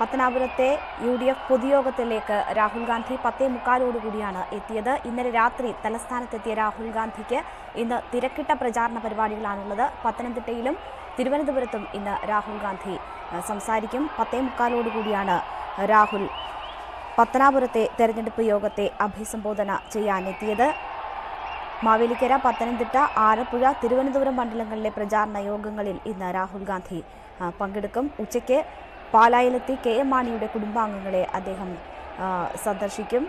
പത്തനാപുരത്തെ UDF പൊതുയോഗത്തിലേക്ക് Rahul Gandhi 10:45 എത്തിയത്. ഇന്നലെ രാത്രി തലസ്ഥാനത്തെത്തിയ രാഹുൽ ഗാന്ധിക്ക് ഇന്ന് തിരക്കിട്ട പ്രചാരണ പരിപാടികളാണുള്ളത്. പത്തനംതിട്ടയിലും തിരുവനന്തപുരത്തും ഇന്ന് രാഹുൽ ഗാന്ധി സംസാരിക്കും. 10:45 രാഹുൽ പത്തനാപുരത്തെ തെരഞ്ഞെടുപ്പ് യോഗത്തെ അഭിസംബോധന ചെയ്യാനെത്തിയത്. മാവേലിക്കര, പത്തനംതിട്ട, ആലപ്പുഴ, തിരുവനന്തപുരം മണ്ഡലങ്ങളിലെ പ്രചാരണ യോഗങ്ങളിൽ ഇന്ന് രാഹുൽ ഗാന്ധി പങ്കെടുക്കും. ഉച്ചയ്ക്ക് പാലായിലെത്തി KM മാണിയുടെ കുടുംബാംഗങ്ങളെ അദ്ദേഹം സന്ദർശിക്കും.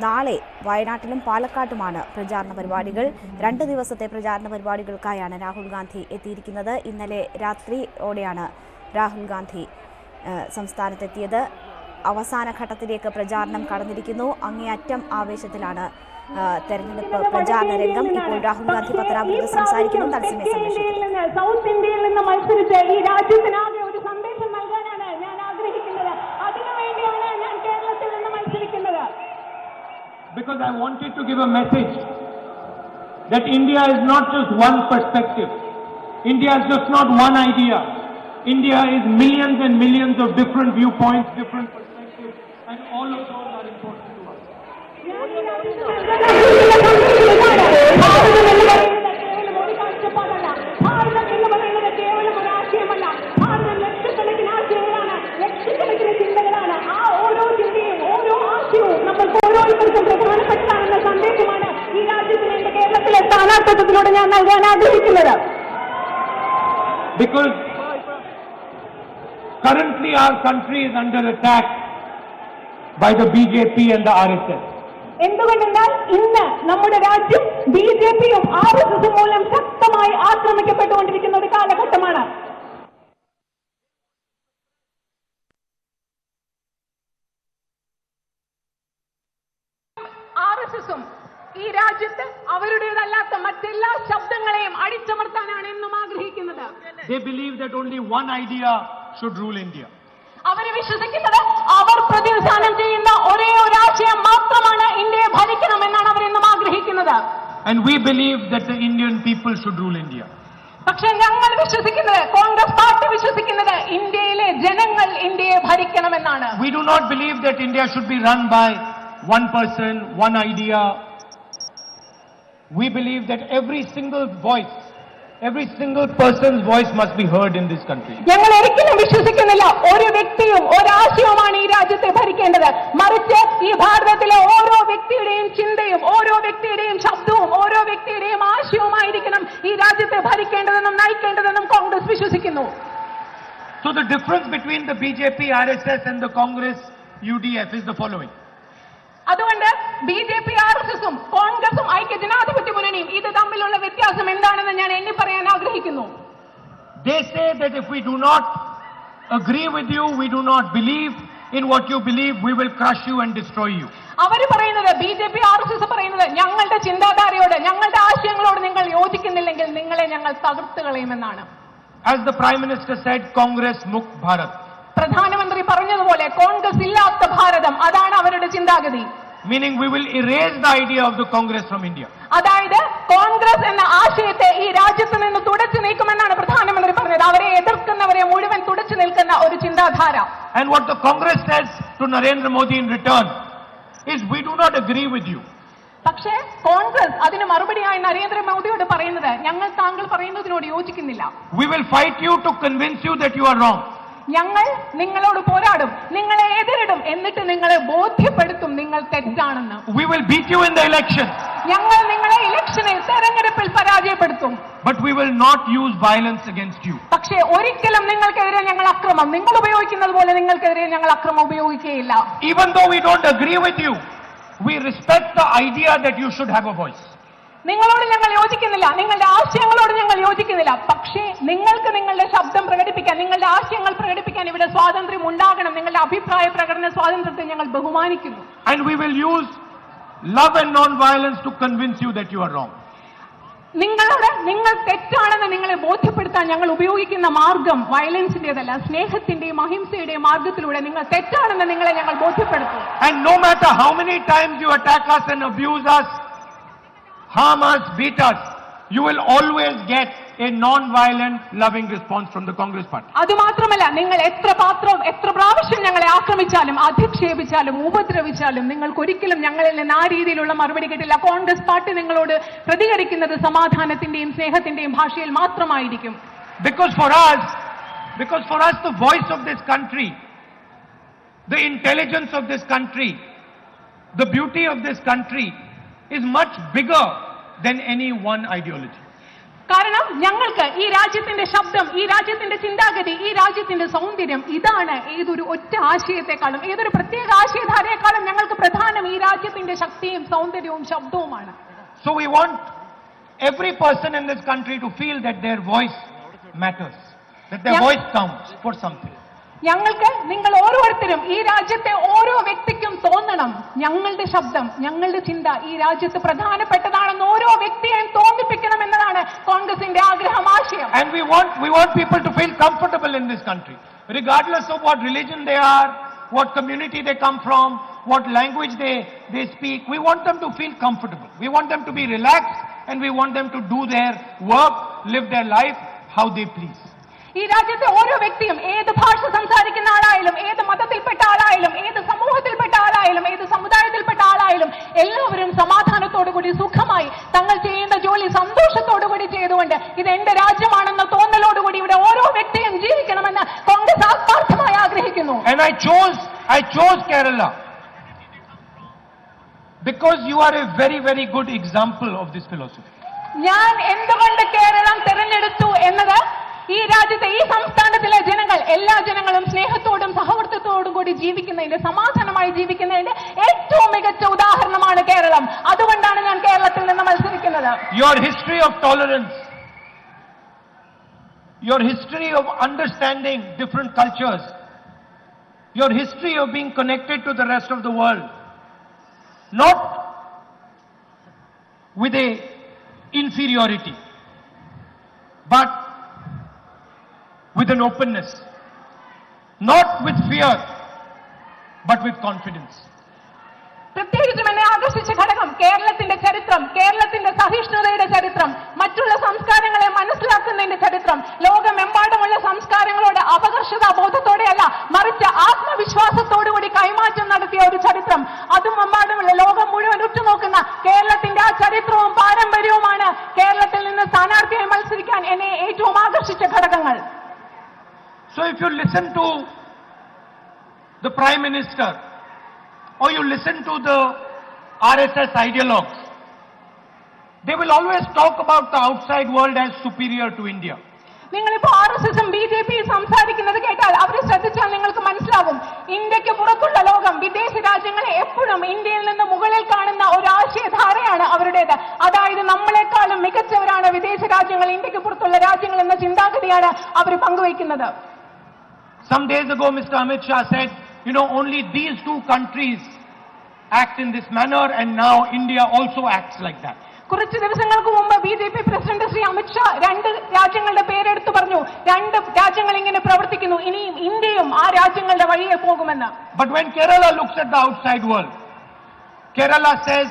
നാളെ വയനാട്ടിലും പാലക്കാട്ടുമാണ് പ്രചാരണ പരിപാടികൾ. 2 ദിവസത്തെ പ്രചാരണ പരിപാടികൾക്കായാണ് രാഹുൽ ഗാന്ധി എത്തിയിരിക്കുന്നത്. ഇന്നലെ രാത്രിയോടെയാണ് രാഹുൽ ഗാന്ധി സംസ്ഥാനത്തെത്തിയത്. അവസാന ഘട്ടത്തിലേക്ക് പ്രചാരണം കടന്നിരിക്കുന്നു. അങ്ങേയറ്റം ആവേശത്തിലാണ് തെരഞ്ഞെടുപ്പ് പ്രചാരണ രംഗം. ഇപ്പോൾ രാഹുൽ ഗാന്ധി പത്തനാപുരത്ത് സംസാരിക്കുന്നു. തത്സമയ സംരക്ഷിക്കുന്നു. സൗത്ത് ഇന്ത്യയിൽ നിന്ന് മത്സരിച്ച് ഈ രാജ്യത്തിനാകെ ഒരു സന്ദേശം നൽകാനാണ് ഞാൻ ആഗ്രഹിക്കുന്നത്. അതിനുവേണ്ടിയാണ് ഞാൻ കേരളത്തിൽ നിന്ന് മത്സരിക്കുന്നത്. Because I wanted to give a message that India is not just one perspective. India is just not one idea. India is millions and millions of different viewpoints, different perspectives, and all of those are important to us. പ്രധാനപ്പെട്ടതാണെന്ന സന്ദേശമാണ് ഈ രാജ്യത്തിന് എന്റെ കേരളത്തിലെ സ്ഥാനാർത്ഥിത്വത്തിലൂടെ ഞാൻ നൽകാൻ ആഗ്രഹിക്കുന്നത്. Because currently our country is under attack by the BJP and the RSS. എന്തുകൊണ്ടെന്നാൽ ഇന്ന് നമ്മുടെ രാജ്യം BJPയും RSSും മൂലം ശക്തമായി ആക്രമിക്കപ്പെട്ടുകൊണ്ടിരിക്കുന്ന ഒരു കാലഘട്ടമാണ്. RSSും ഈ രാജ്യത്ത് അവരുടേതല്ലാത്ത മറ്റെല്ലാ ശബ്ദങ്ങളെയും അടിച്ചമർത്താനാണ് എന്നും ആഗ്രഹിക്കുന്നത്. They believe that only one idea should rule India. അവര് വിശ്വസിക്കുന്നത് അവർ പ്രതിനിധാനം ചെയ്യുന്ന ഒരേ ഒരു ആശയം മാത്രമാണ് ഇന്ത്യയെ ഭരിക്കണമെന്നാണ് അവരെന്നും ആഗ്രഹിക്കുന്നത്. And we believe that the Indian people should rule India. പക്ഷെ ഞങ്ങൾ വിശ്വസിക്കുന്നത്, കോൺഗ്രസ് പാർട്ടി വിശ്വസിക്കുന്നത് ഇന്ത്യയിലെ ജനങ്ങൾ ഇന്ത്യയെ ഭരിക്കണമെന്നാണ്. We do not believe that India should be run by one person, one idea. We believe that every single person's voice must be heard in this country. ഞങ്ങൾ ഒരിക്കലും വിശ്വസിക്കുന്നില്ല ഒരു വ്യക്തിയും ഒരാശയവുമാണ് ഈ രാജ്യത്തെ ഭരിക്കേണ്ടത്. മറിച്ച് ഈ ഭാരതത്തിലെ ഓരോ വ്യക്തിയുടെയും ചിന്തയും ഓരോ വ്യക്തിയുടെയും ശബ്ദവും ഓരോ വ്യക്തിയുടെയും ആശയവുമായിരിക്കണം ഈ രാജ്യത്തെ ഭരിക്കേണ്ടതെന്നും നയിക്കേണ്ടതെന്നും കോൺഗ്രസ് വിശ്വസിക്കുന്നു. So the difference between the BJP, RSS and the Congress UDF is the following. അതുകൊണ്ട് BJP, RSSും കോൺഗ്രസും ഐക്യജനാധിപത്യ മുന്നണിയും ഇത് തമ്മിലുള്ള വ്യത്യാസം എന്താണെന്ന് ഞാൻ എണ്ണി പറയാൻ ആഗ്രഹിക്കുന്നു. They say that if we do not agree with you, we do not believe in what you believe, we will crush you and destroy you. അവർ പറയുന്നത്, BJP, RSS പറയുന്നത്, ഞങ്ങളുടെ ചിന്താധാരയോട് ഞങ്ങളുടെ ആശയങ്ങളോട് നിങ്ങൾ യോജിക്കുന്നില്ലെങ്കിൽ നിങ്ങളെ ഞങ്ങൾ തകർത്ത് കളയുമെന്നാണ്. As the Prime Minister said, Congress Mukt Bharat. പ്രധാനമന്ത്രി പറഞ്ഞതുപോലെ കോൺഗ്രസ് ഇല്ലാത്ത ഭാരതം, അതാണ് അവരുടെ ചിന്താഗതി. Meaning we will erase the idea of the Congress from India. അതായത് കോൺഗ്രസ് എന്ന ആശയത്തെ ഈ രാജ്യത്ത് നിന്ന് തുടച്ചു നീക്കുമെന്നാണ് പ്രധാനമന്ത്രി പറഞ്ഞത്. അവരെ എതിർക്കുന്നവരെ മുഴുവൻ തുടച്ചു നിൽക്കുന്ന ഒരു ചിന്താധാര. And what the Congress says to Narendra Modi in return is, we do not agree with you. പക്ഷേ കോൺഗ്രസ് അതിന് മറുപടിയായി നരേന്ദ്രമോദിയോട് പറയുന്നത്, ഞങ്ങൾ താങ്കൾ പറയുന്നതിനോട് യോജിക്കുന്നില്ല. We will fight you to convince you that you are wrong. ഞങ്ങൾ നിങ്ങളോട് പോരാടും, നിങ്ങളെ എതിരിടും, എന്നിട്ട് നിങ്ങളെ ബോധ്യപ്പെടുത്തും നിങ്ങൾ തെറ്റാണെന്ന്. We will beat you in the election. ഞങ്ങൾ നിങ്ങളെ ഇലക്ഷനിൽ തെരഞ്ഞെടുപ്പിൽ പരാജയപ്പെടുത്തും. But we will not use violence against you. പക്ഷേ ഒരിക്കലും നിങ്ങൾക്കെതിരെ ഞങ്ങൾ അക്രമം, നിങ്ങൾ ഉപയോഗിക്കുന്നത് പോലെ നിങ്ങൾക്കെതിരെ ഞങ്ങൾ അക്രമം ഉപയോഗിക്കുകയില്ല. Even though we don't agree with you, we respect the idea that you should have a voice. നിങ്ങളോട് ഞങ്ങൾ യോജിക്കുന്നില്ല, നിങ്ങളുടെ ആശയങ്ങളോട് ഞങ്ങൾ യോജിക്കുന്നില്ല, പക്ഷേ നിങ്ങൾക്ക് നിങ്ങളുടെ ശബ്ദം പ്രകടിപ്പിക്കാൻ, നിങ്ങളുടെ ആശയങ്ങൾ പ്രകടിപ്പിക്കാൻ ഇവിടെ സ്വാതന്ത്ര്യം ഉണ്ടാകണം. നിങ്ങളുടെ അഭിപ്രായ പ്രകടന സ്വാതന്ത്ര്യത്തെ ഞങ്ങൾ ബഹുമാനിക്കുന്നു. And we will use love and non-violence to convince you that you are wrong. നിങ്ങളോട് നിങ്ങൾ തെറ്റാണെന്ന് നിങ്ങളെ ബോധ്യപ്പെടുത്താൻ ഞങ്ങൾ ഉപയോഗിക്കുന്ന മാർഗം വയലൻസിന്റേതല്ല, സ്നേഹത്തിന്റെയും അഹിംസയുടെയും മാർഗത്തിലൂടെ നിങ്ങൾ തെറ്റാണെന്ന് നിങ്ങളെ ഞങ്ങൾ ബോധ്യപ്പെടുത്തും. And no matter how many times you attack us and abuse us, harm us, beat us, you will always get a non-violent, loving response from the Congress party. അതുമാത്രമല്ല, നിങ്ങൾ എത്ര പ്രാവശ്യം ഞങ്ങളെ ആക്രമിച്ചാലും അധിക്ഷേപിച്ചാലും ഉപദ്രവിച്ചാലും നിങ്ങൾക്ക് ഒരിക്കലും ഞങ്ങളിൽ നിന്ന് ആ രീതിയിലുള്ള മറുപടി കിട്ടില്ല. കോൺഗ്രസ് പാർട്ടി നിങ്ങളോട് പ്രതികരിക്കുന്നത് സമാധാനത്തിന്റെയും സ്നേഹത്തിന്റെയും ഭാഷയിൽ മാത്രമായിരിക്കും. Because for us, the voice of this country, the intelligence of this country, the beauty of this country is much bigger than any one ideology. കാരണം ഞങ്ങൾക്ക് ഈ രാജ്യത്തിന്റെ ശബ്ദം, ഈ രാജ്യത്തിന്റെ ചിന്താഗതി, ഈ രാജ്യത്തിന്റെ സൗന്ദര്യം ഇതാണ് ഏതൊരു ഒറ്റ ആശയത്തെക്കാളും, ഏതൊരു പ്രത്യേക ആശയധാരയെക്കാളും ഞങ്ങൾക്ക് പ്രധാനം ഈ രാജ്യത്തിന്റെ ശക്തിയും സൗന്ദര്യവും ശബ്ദവുമാണ്. So we want every person in this country to feel that their voice matters, that their voice counts for something. ഞങ്ങൾക്ക് നിങ്ങൾ ഓരോരുത്തരും, ഈ രാജ്യത്തെ ഓരോ വ്യക്തിക്കും തോന്നണം ഞങ്ങളുടെ ശബ്ദം, ഞങ്ങളുടെ ചിന്ത ഈ രാജ്യത്ത് പ്രധാനപ്പെട്ടതാണെന്ന് ഓരോ വ്യക്തിയെയും തോന്നിപ്പിക്കണം എന്നതാണ് കോൺഗ്രസിന്റെ ആഗ്രഹം, ആശയം. And we want people to feel comfortable in this country, regardless of what religion they are, what community they come from, what language they speak. We want them to feel comfortable. We want them to be relaxed, and we want them to do their work, live their life how they please. ഈ രാജ്യത്തെ ഓരോ വ്യക്തിയും ഏത് ഭാഷ സംസാരിക്കുന്ന ആളായാലും, ഏത് മതത്തിൽപ്പെട്ട ആളായാലും, ഏത് സമൂഹത്തിൽപ്പെട്ട ആളായാലും, ഏത് സമുദായത്തിൽപ്പെട്ട ആളായാലും എല്ലാവരും സമാധാനത്തോടുകൂടി സുഖമായി തങ്ങൾ ചെയ്യുന്ന ജോലി സന്തോഷത്തോടുകൂടി ചെയ്തുകൊണ്ട് ഇത് എന്റെ രാജ്യമാണെന്ന തോന്നലോടുകൂടി ഇവിടെ ഓരോ വ്യക്തിയും ജീവിക്കണമെന്ന് കോൺഗ്രസ് ആത്മാർത്ഥമായി ആഗ്രഹിക്കുന്നു. And I chose Kerala because you are a very, very good example of this philosophy. ഞാൻ എന്തുകൊണ്ട് കേരളം തിരഞ്ഞെടുത്തു എന്നത് ഈ രാജ്യത്തെ, ഈ സംസ്ഥാനത്തിലെ ജനങ്ങൾ, എല്ലാ ജനങ്ങളും സ്നേഹത്തോടും സഹവർത്തിത്തോടും കൂടി ജീവിക്കുന്നതിന്റെ, സമാധാനമായി ജീവിക്കുന്നതിന്റെ ഏറ്റവും മികച്ച ഉദാഹരണമാണ് കേരളം. അതുകൊണ്ടാണ് ഞാൻ കേരളത്തിൽ നിന്ന് മത്സരിക്കുന്നത്. Your history of tolerance, your history of understanding different cultures, your history of being connected to the rest of the world, not with a inferiority, but with an openness, not with fear, but with confidence. പ്രത്യേകിച്ചും എന്നെ ആകർഷിച്ച ഘടകം കേരളത്തിന്റെ ചരിത്രം, കേരളത്തിന്റെ സഹിഷ്ണുതയുടെ ചരിത്രം, മറ്റുള്ള സംസ്കാരങ്ങളെ മനസ്സിലാക്കുന്നതിന്റെ ചരിത്രം, ലോകമെമ്പാടുമുള്ള സംസ്കാരങ്ങളോട് അപകർഷതാ ബോധത്തോടെയല്ല മറിച്ച് ആത്മവിശ്വാസത്തോടുകൂടി കൈമാറ്റം നടത്തിയ ഒരു ചരിത്രം, അതും എമ്പാടുമുള്ള ലോകം മുഴുവൻ ഉറ്റുനോക്കുന്ന കേരളത്തിന്റെ ആ ചരിത്രവും പാരമ്പര്യവുമാണ് കേരളത്തിൽ നിന്ന് സ്ഥാനാർത്ഥിയായി മത്സരിക്കാൻ എന്നെ ഏറ്റവും ആകർഷിച്ച ഘടകങ്ങൾ. So if you listen to the Prime Minister or you listen to the RSS ideologues, they will always talk about the outside world as superior to India. നിങ്ങളിപ്പോ RSSും BJPയും സംസാരിക്കുന്നത് കേട്ടാൽ, അവരെ ശ്രദ്ധിച്ചാൽ നിങ്ങൾക്ക് മനസ്സിലാകും ഇന്ത്യക്ക് പുറത്തുള്ള ലോകം, വിദേശ രാജ്യങ്ങളെ എപ്പോഴും ഇന്ത്യയിൽ നിന്ന് മുകളിൽ കാണുന്ന ഒരു ആശയധാരയാണ് അവരുടേത്. അതായത് നമ്മളെക്കാളും മികച്ചവരാണ് വിദേശ രാജ്യങ്ങൾ, ഇന്ത്യക്ക് പുറത്തുള്ള രാജ്യങ്ങൾ എന്ന ചിന്താഗതിയാണ് അവർ പങ്കുവയ്ക്കുന്നത്. Some days ago, Mr. Amit Shah said, only these two countries act in this manner, and now India also acts like that. കുറച്ച് ദിവസങ്ങൾക്ക് മുമ്പ് BJP പ്രസിഡന്റ് ശ്രീ അമിത്ഷാ രണ്ട് രാജ്യങ്ങളുടെ പേരെടുത്തു പറഞ്ഞു, രണ്ട് രാജ്യങ്ങൾ ഇങ്ങനെ പ്രവർത്തിക്കുന്നു, ഇനിയും ഇന്ത്യയും ആ രാജ്യങ്ങളുടെ വഴിയെ പോകുമെന്ന്. But when Kerala looks at the outside world, Kerala says,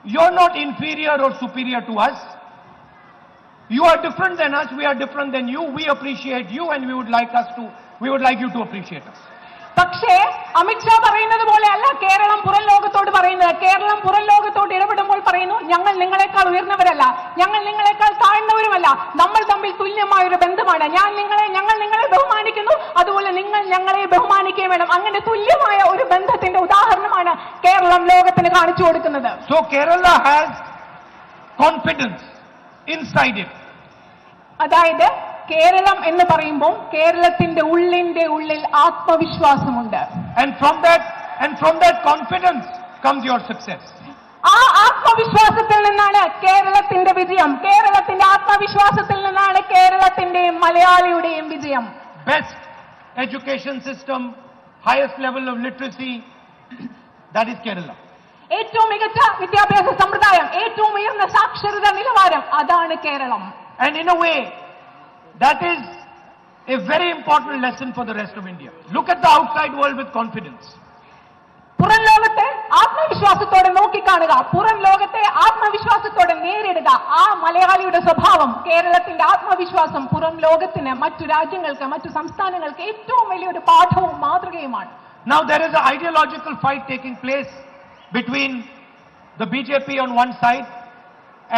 you're not inferior or superior to us. You are different than us, we are different than you, we appreciate you, and we would like you to appreciate us. പക്ഷേ അമിത്ഷാ പറയുന്നത് പോലെയല്ല കേരളം പുറം ലോകത്തോട് പറയുന്നത്. കേരളം പുറം ലോകത്തോട് ഇടപെടുമ്പോൾ പറയുന്നു, ഞങ്ങൾ നിങ്ങളെക്കാൾ ഉയർന്നവരല്ല, ഞങ്ങൾ നിങ്ങളെക്കാൾ താഴ്ന്നവരുമല്ല, നമ്മൾ തമ്മിൽ തുല്യമായ ഒരു ബന്ധമാണ്. ഞങ്ങൾ നിങ്ങളെ ബഹുമാനിക്കുന്നു, അതുപോലെ നിങ്ങൾ ഞങ്ങളെ ബഹുമാനിക്കുകയും വേണം. അങ്ങനെ തുല്യമായ ഒരു ബന്ധത്തിന്റെ ഉദാഹരണമാണ് കേരളം ലോകത്തിന് കാണിച്ചു കൊടുക്കുന്നത്. So Kerala has confidence inside it. അതായത് കേരളം എന്ന് പറയുമ്പോൾ കേരളത്തിന്റെ ഉള്ളിൽ ആത്മവിശ്വാസമുണ്ട്. And from that confidence comes your success. ആ ആത്മവിശ്വാസത്തിൽ നിന്നാണ് കേരളത്തിന്റെ വിജയം. കേരളത്തിന്റെ ആത്മവിശ്വാസത്തിൽ നിന്നാണ് കേരളത്തിന്റെയും മലയാളിയുടെയും വിജയം. Best education system, highest level of literacy, that is Kerala. ഏറ്റവും മികച്ച വിദ്യാഭ്യാസ സമ്പ്രദായം, ഏറ്റവും ഉയർന്ന സാക്ഷരതാ നിലവാരം, അതാണ് Keralam. And in a way, that is a very important lesson for the rest of India. Look at the outside world with confidence. പുറം ലോകത്തെ ആത്മവിശ്വാസത്തോടെ നോക്കിക്കാണുക, പുറം ലോകത്തെ ആത്മവിശ്വാസത്തോടെ നേരിടുക. ആ മലയാളിയുടെ സ്വഭാവം, കേരളത്തിന്റെ ആത്മവിശ്വാസം പുറം ലോകത്തിന്, മറ്റു രാജ്യങ്ങൾക്ക്, മറ്റു സംസ്ഥാനങ്ങൾക്ക് ഏറ്റവും വലിയൊരു പാഠവും മാതൃകയുമാണ്. Now there is an ideological fight taking place between the BJP on one side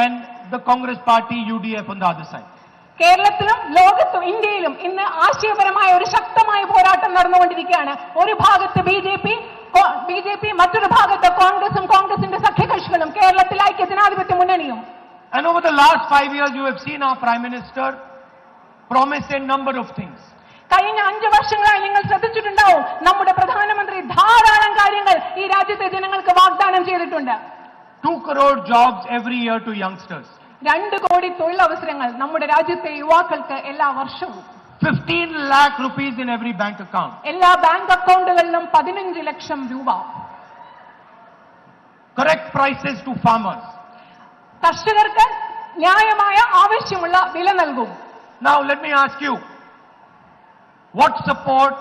and the Congress party UDF on the other side. കേരളത്തിലും ലോകത്തും ഇന്ത്യയിലും ഇന്ന് ആശയപരമായ ഒരു ശക്തമായ പോരാട്ടം നടന്നുകൊണ്ടിരിക്കുകയാണ്. ഒരു ഭാഗത്ത് ബിജെപി, മറ്റൊരു ഭാഗത്ത് കോൺഗ്രസും കോൺഗ്രസിന്റെ സഖ്യകക്ഷികളും, കേരളത്തിൽ ഐക്യ ജനാധിപത്യ മുന്നണിയും. And over the last 5 years you have seen our Prime Minister promise a number of things. കഴിഞ്ഞ 5 വർഷങ്ങളായി നിങ്ങൾ ശ്രദ്ധിച്ചിട്ടുണ്ടാവും, നമ്മുടെ പ്രധാനമന്ത്രി ധാരാളം കാര്യങ്ങൾ ഈ രാജ്യത്തെ ജനങ്ങൾക്ക് വാഗ്ദാനം ചെയ്തിട്ടുണ്ട്. 2 crore jobs every year to youngsters. 2 കോടി തൊഴിലവസരങ്ങൾ നമ്മുടെ രാജ്യത്തെ യുവാക്കൾക്ക് എല്ലാ വർഷവും. 15 lakh rupees in every bank account. എല്ലാ ബാങ്ക് അക്കൗണ്ടുകളിലും 15 ലക്ഷം രൂപ. Correct prices to farmers. കർഷകർക്ക് ന്യായമായ ആവശ്യമുള്ള വില നൽകും. Now let me ask you, what support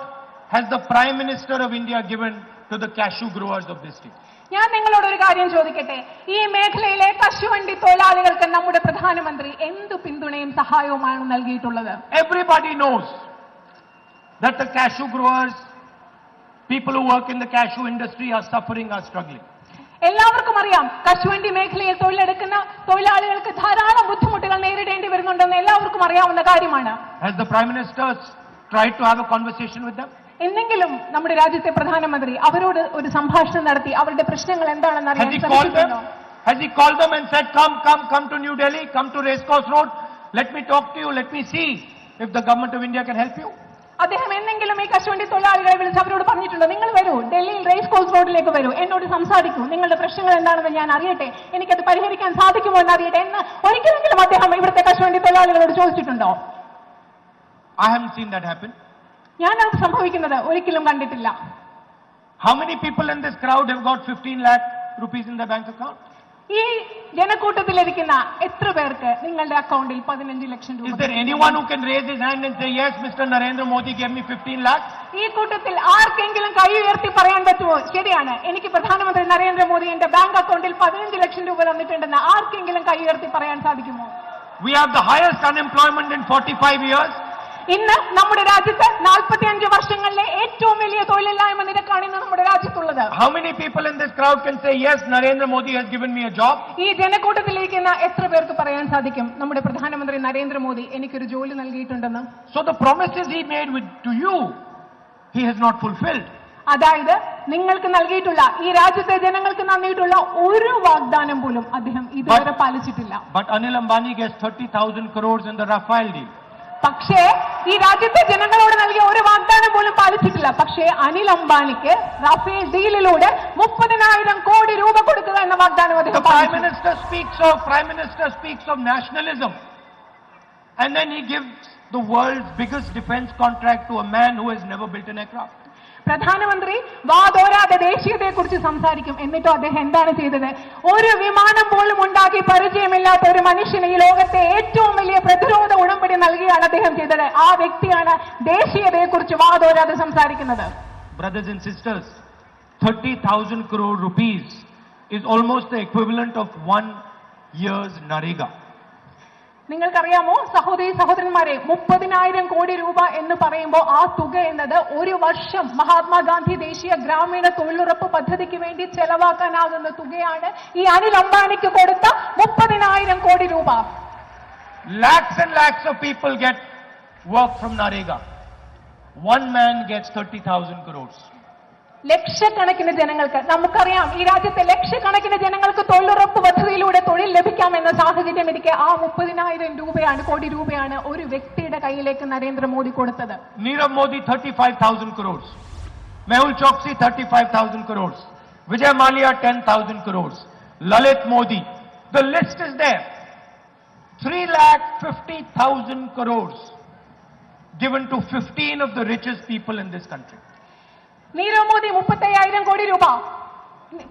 has the Prime Minister of India given to the cashew growers of this state? ഞാൻ നിങ്ങളോട് ഒരു കാര്യം ചോദിക്കട്ടെ, ഈ മേഖലയിലെ കശുവണ്ടി തൊഴിലാളികൾക്ക് നമ്മുടെ പ്രധാനമന്ത്രി എന്ത് പിന്തുണയും സഹായവുമാണ് നൽകിയിട്ടുള്ളത്? Everybody knows that the cashew growers, people who work in the cashew industry are suffering, are struggling. എല്ലാവർക്കും അറിയാം, കശുവണ്ടി മേഖലയിൽ തൊഴിലെടുക്കുന്ന തൊഴിലാളികൾക്ക് ധാരാളം ബുദ്ധിമുട്ടുകൾ നേരിടേണ്ടി വരുന്നുണ്ടെന്ന് എല്ലാവർക്കും അറിയാവുന്ന കാര്യമാണ്. Has the Prime Minister tried to have a conversation with them? എന്തെങ്കിലും നമ്മുടെ രാജ്യത്തെ പ്രധാനമന്ത്രി അവരോട് ഒരു സംഭാഷണം നടത്തി അവരുടെ പ്രശ്നങ്ങൾ എന്താണെന്ന് അറിയാൻ ശ്രമിച്ചിട്ടുണ്ടോ? Has he called them and said, come to New Delhi, come to Racecourse Road, let me talk to you, let me see if the government of India can help you? അദ്ദേഹം എന്തെങ്കിലും ഈ കശുവണ്ടി തൊഴിലാളികളെ വിളിച്ച് അവരോട് പറഞ്ഞിട്ടുണ്ടോ, നിങ്ങൾ വരൂ, ഡൽഹിയിൽ റേസ് കോഴ്സ് റോഡിലേക്ക് വരൂ, എന്നോട് സംസാരിക്കൂ, നിങ്ങളുടെ പ്രശ്നങ്ങൾ എന്താണെന്ന് ഞാൻ അറിയട്ടെ, എനിക്കത് പരിഹരിക്കാൻ സാധിക്കുമോ എന്ന് അറിയട്ടെ എന്ന് ഒരിക്കലെങ്കിലും അദ്ദേഹം ഇവിടുത്തെ കശുവണ്ടി തൊഴിലാളികളോട് ചോദിച്ചിട്ടുണ്ടോ? I haven't seen that happen. ഞാൻ അത് സംഭവിക്കുന്നത് ഒരിക്കലും കണ്ടിട്ടില്ല. How many people in this crowd have got 15 lakh rupees in their bank account? ഈ ജനക്കൂട്ടത്തിലിരിക്കുന്ന എത്ര പേർക്ക് നിങ്ങളുടെ അക്കൗണ്ടിൽ 15 ലക്ഷം രൂപ? Is there anyone who can raise his hand and say, yes, Mr. Narendra Modi gave me 15 lakhs? ഈ കൂട്ടത്തിൽ ആർക്കെങ്കിലും കൈ ഉയർത്തി പറയാൻ പറ്റുമോ, ശരിയാണ്, എനിക്ക് പ്രധാനമന്ത്രി നരേന്ദ്രമോദി എന്റെ ബാങ്ക് അക്കൗണ്ടിൽ 15 ലക്ഷം രൂപ തന്നിട്ടുണ്ടെന്ന് ആർക്കെങ്കിലും കൈ ഉയർത്തി പറയാൻ സാധിക്കുമോ? We have the highest unemployment in 45 years. ഇന്ന് നമ്മുടെ രാജ്യത്ത് 45 വർഷങ്ങളിലെ ഏറ്റവും വലിയ തൊഴിലില്ലായ്മ നിരക്കാണ് ഇന്ന് നമ്മുടെ രാജ്യത്തുള്ളത്. How many people in this crowd can say, yes, Narendra Modi has given me a job? ഈ ജനക്കൂട്ടത്തിലിരിക്കുന്ന എത്ര പേർക്ക് പറയാൻ സാധിക്കും, നമ്മുടെ പ്രധാനമന്ത്രി നരേന്ദ്രമോദി എനിക്കൊരു ജോലി നൽകിയിട്ടുണ്ടെന്ന്? So the promises he made to you, he has not fulfilled. അതായത് നിങ്ങൾക്ക് നൽകിയിട്ടുള്ള, ഈ രാജ്യത്തെ ജനങ്ങൾക്ക് നൽകിയിട്ടുള്ള ഒരു വാഗ്ദാനം പോലും അദ്ദേഹം ഇതുവരെ പാലിച്ചിട്ടില്ല. But Anil Ambani gets 30,000 crores in the Rafale deal. പക്ഷേ ഈ രാജ്യത്തെ ജനങ്ങളോട് നൽകിയ ഒരു വാഗ്ദാനം പോലും പാലിച്ചിട്ടില്ല. പക്ഷേ അനിൽ അംബാനിക്ക് റഫേൽ ഡീലിലൂടെ 30,000 കോടി രൂപ കൊടുക്കുക എന്ന വാഗ്ദാനം അദ്ദേഹം The Prime Minister speaks of nationalism, and then he gives the world's biggest defense contract to a man who has never built an aircraft. പ്രധാനമന്ത്രി വാതോരാതെ ദേശീയതയെക്കുറിച്ച് സംസാരിക്കും. എന്നിട്ടോ അദ്ദേഹം എന്താണ് ചെയ്തത്? ഒരു വിമാനം പോലും ഉണ്ടാക്കി പരിചയമില്ലാത്ത ഒരു മനുഷ്യന് ഈ ലോകത്തെ ഏറ്റവും വലിയ പ്രതിരോധ ഉടമ്പടി നൽകിയാണ് അദ്ദേഹം ചെയ്തത്. ആ വ്യക്തിയാണ് ദേശീയതയെക്കുറിച്ച് വാതോരാതെ സംസാരിക്കുന്നത്. Brothers and sisters, 30,000 crore rupees is almost the equivalent of 1 year's Narega. നിങ്ങൾക്കറിയാമോ സഹോദരി സഹോദരന്മാരെ, 30,000 കോടി രൂപ എന്ന് പറയുമ്പോൾ ആ തുക എന്നത് ഒരു വർഷം മഹാത്മാഗാന്ധി ദേശീയ ഗ്രാമീണ തൊഴിലുറപ്പ് പദ്ധതിക്ക് വേണ്ടി ചെലവാക്കാനാകുന്ന തുകയാണ് ഈ അനിൽ അംബാനിക്ക് കൊടുത്ത 30,000 കോടി രൂപ. Lakhs and lakhs of people get work from Narega. One man gets 30,000 crores. ലക്ഷക്കണക്കിന് ജനങ്ങൾക്ക്, നമുക്കറിയാം ഈ രാജ്യത്തെ ലക്ഷക്കണക്കിന് ജനങ്ങൾക്ക് തൊഴിലുറപ്പ് പദ്ധതിയിലൂടെ തൊഴിൽ ലഭിക്കാമെന്ന സാഹചര്യം ഇരിക്കെ ആ 30,000 കോടി രൂപയാണ് ഒരു വ്യക്തിയുടെ കയ്യിലേക്ക് നരേന്ദ്രമോദി കൊടുത്തത്. Nirav Modi 35,000 crores. Mehul Choksi 35,000 crores. Vijay Mallya 10,000 crores. Lalit Modi. The list is there. 3,50,000 crores given to 15 of the richest people in this country. Nirav Modi 35,000 കോടി രൂപ,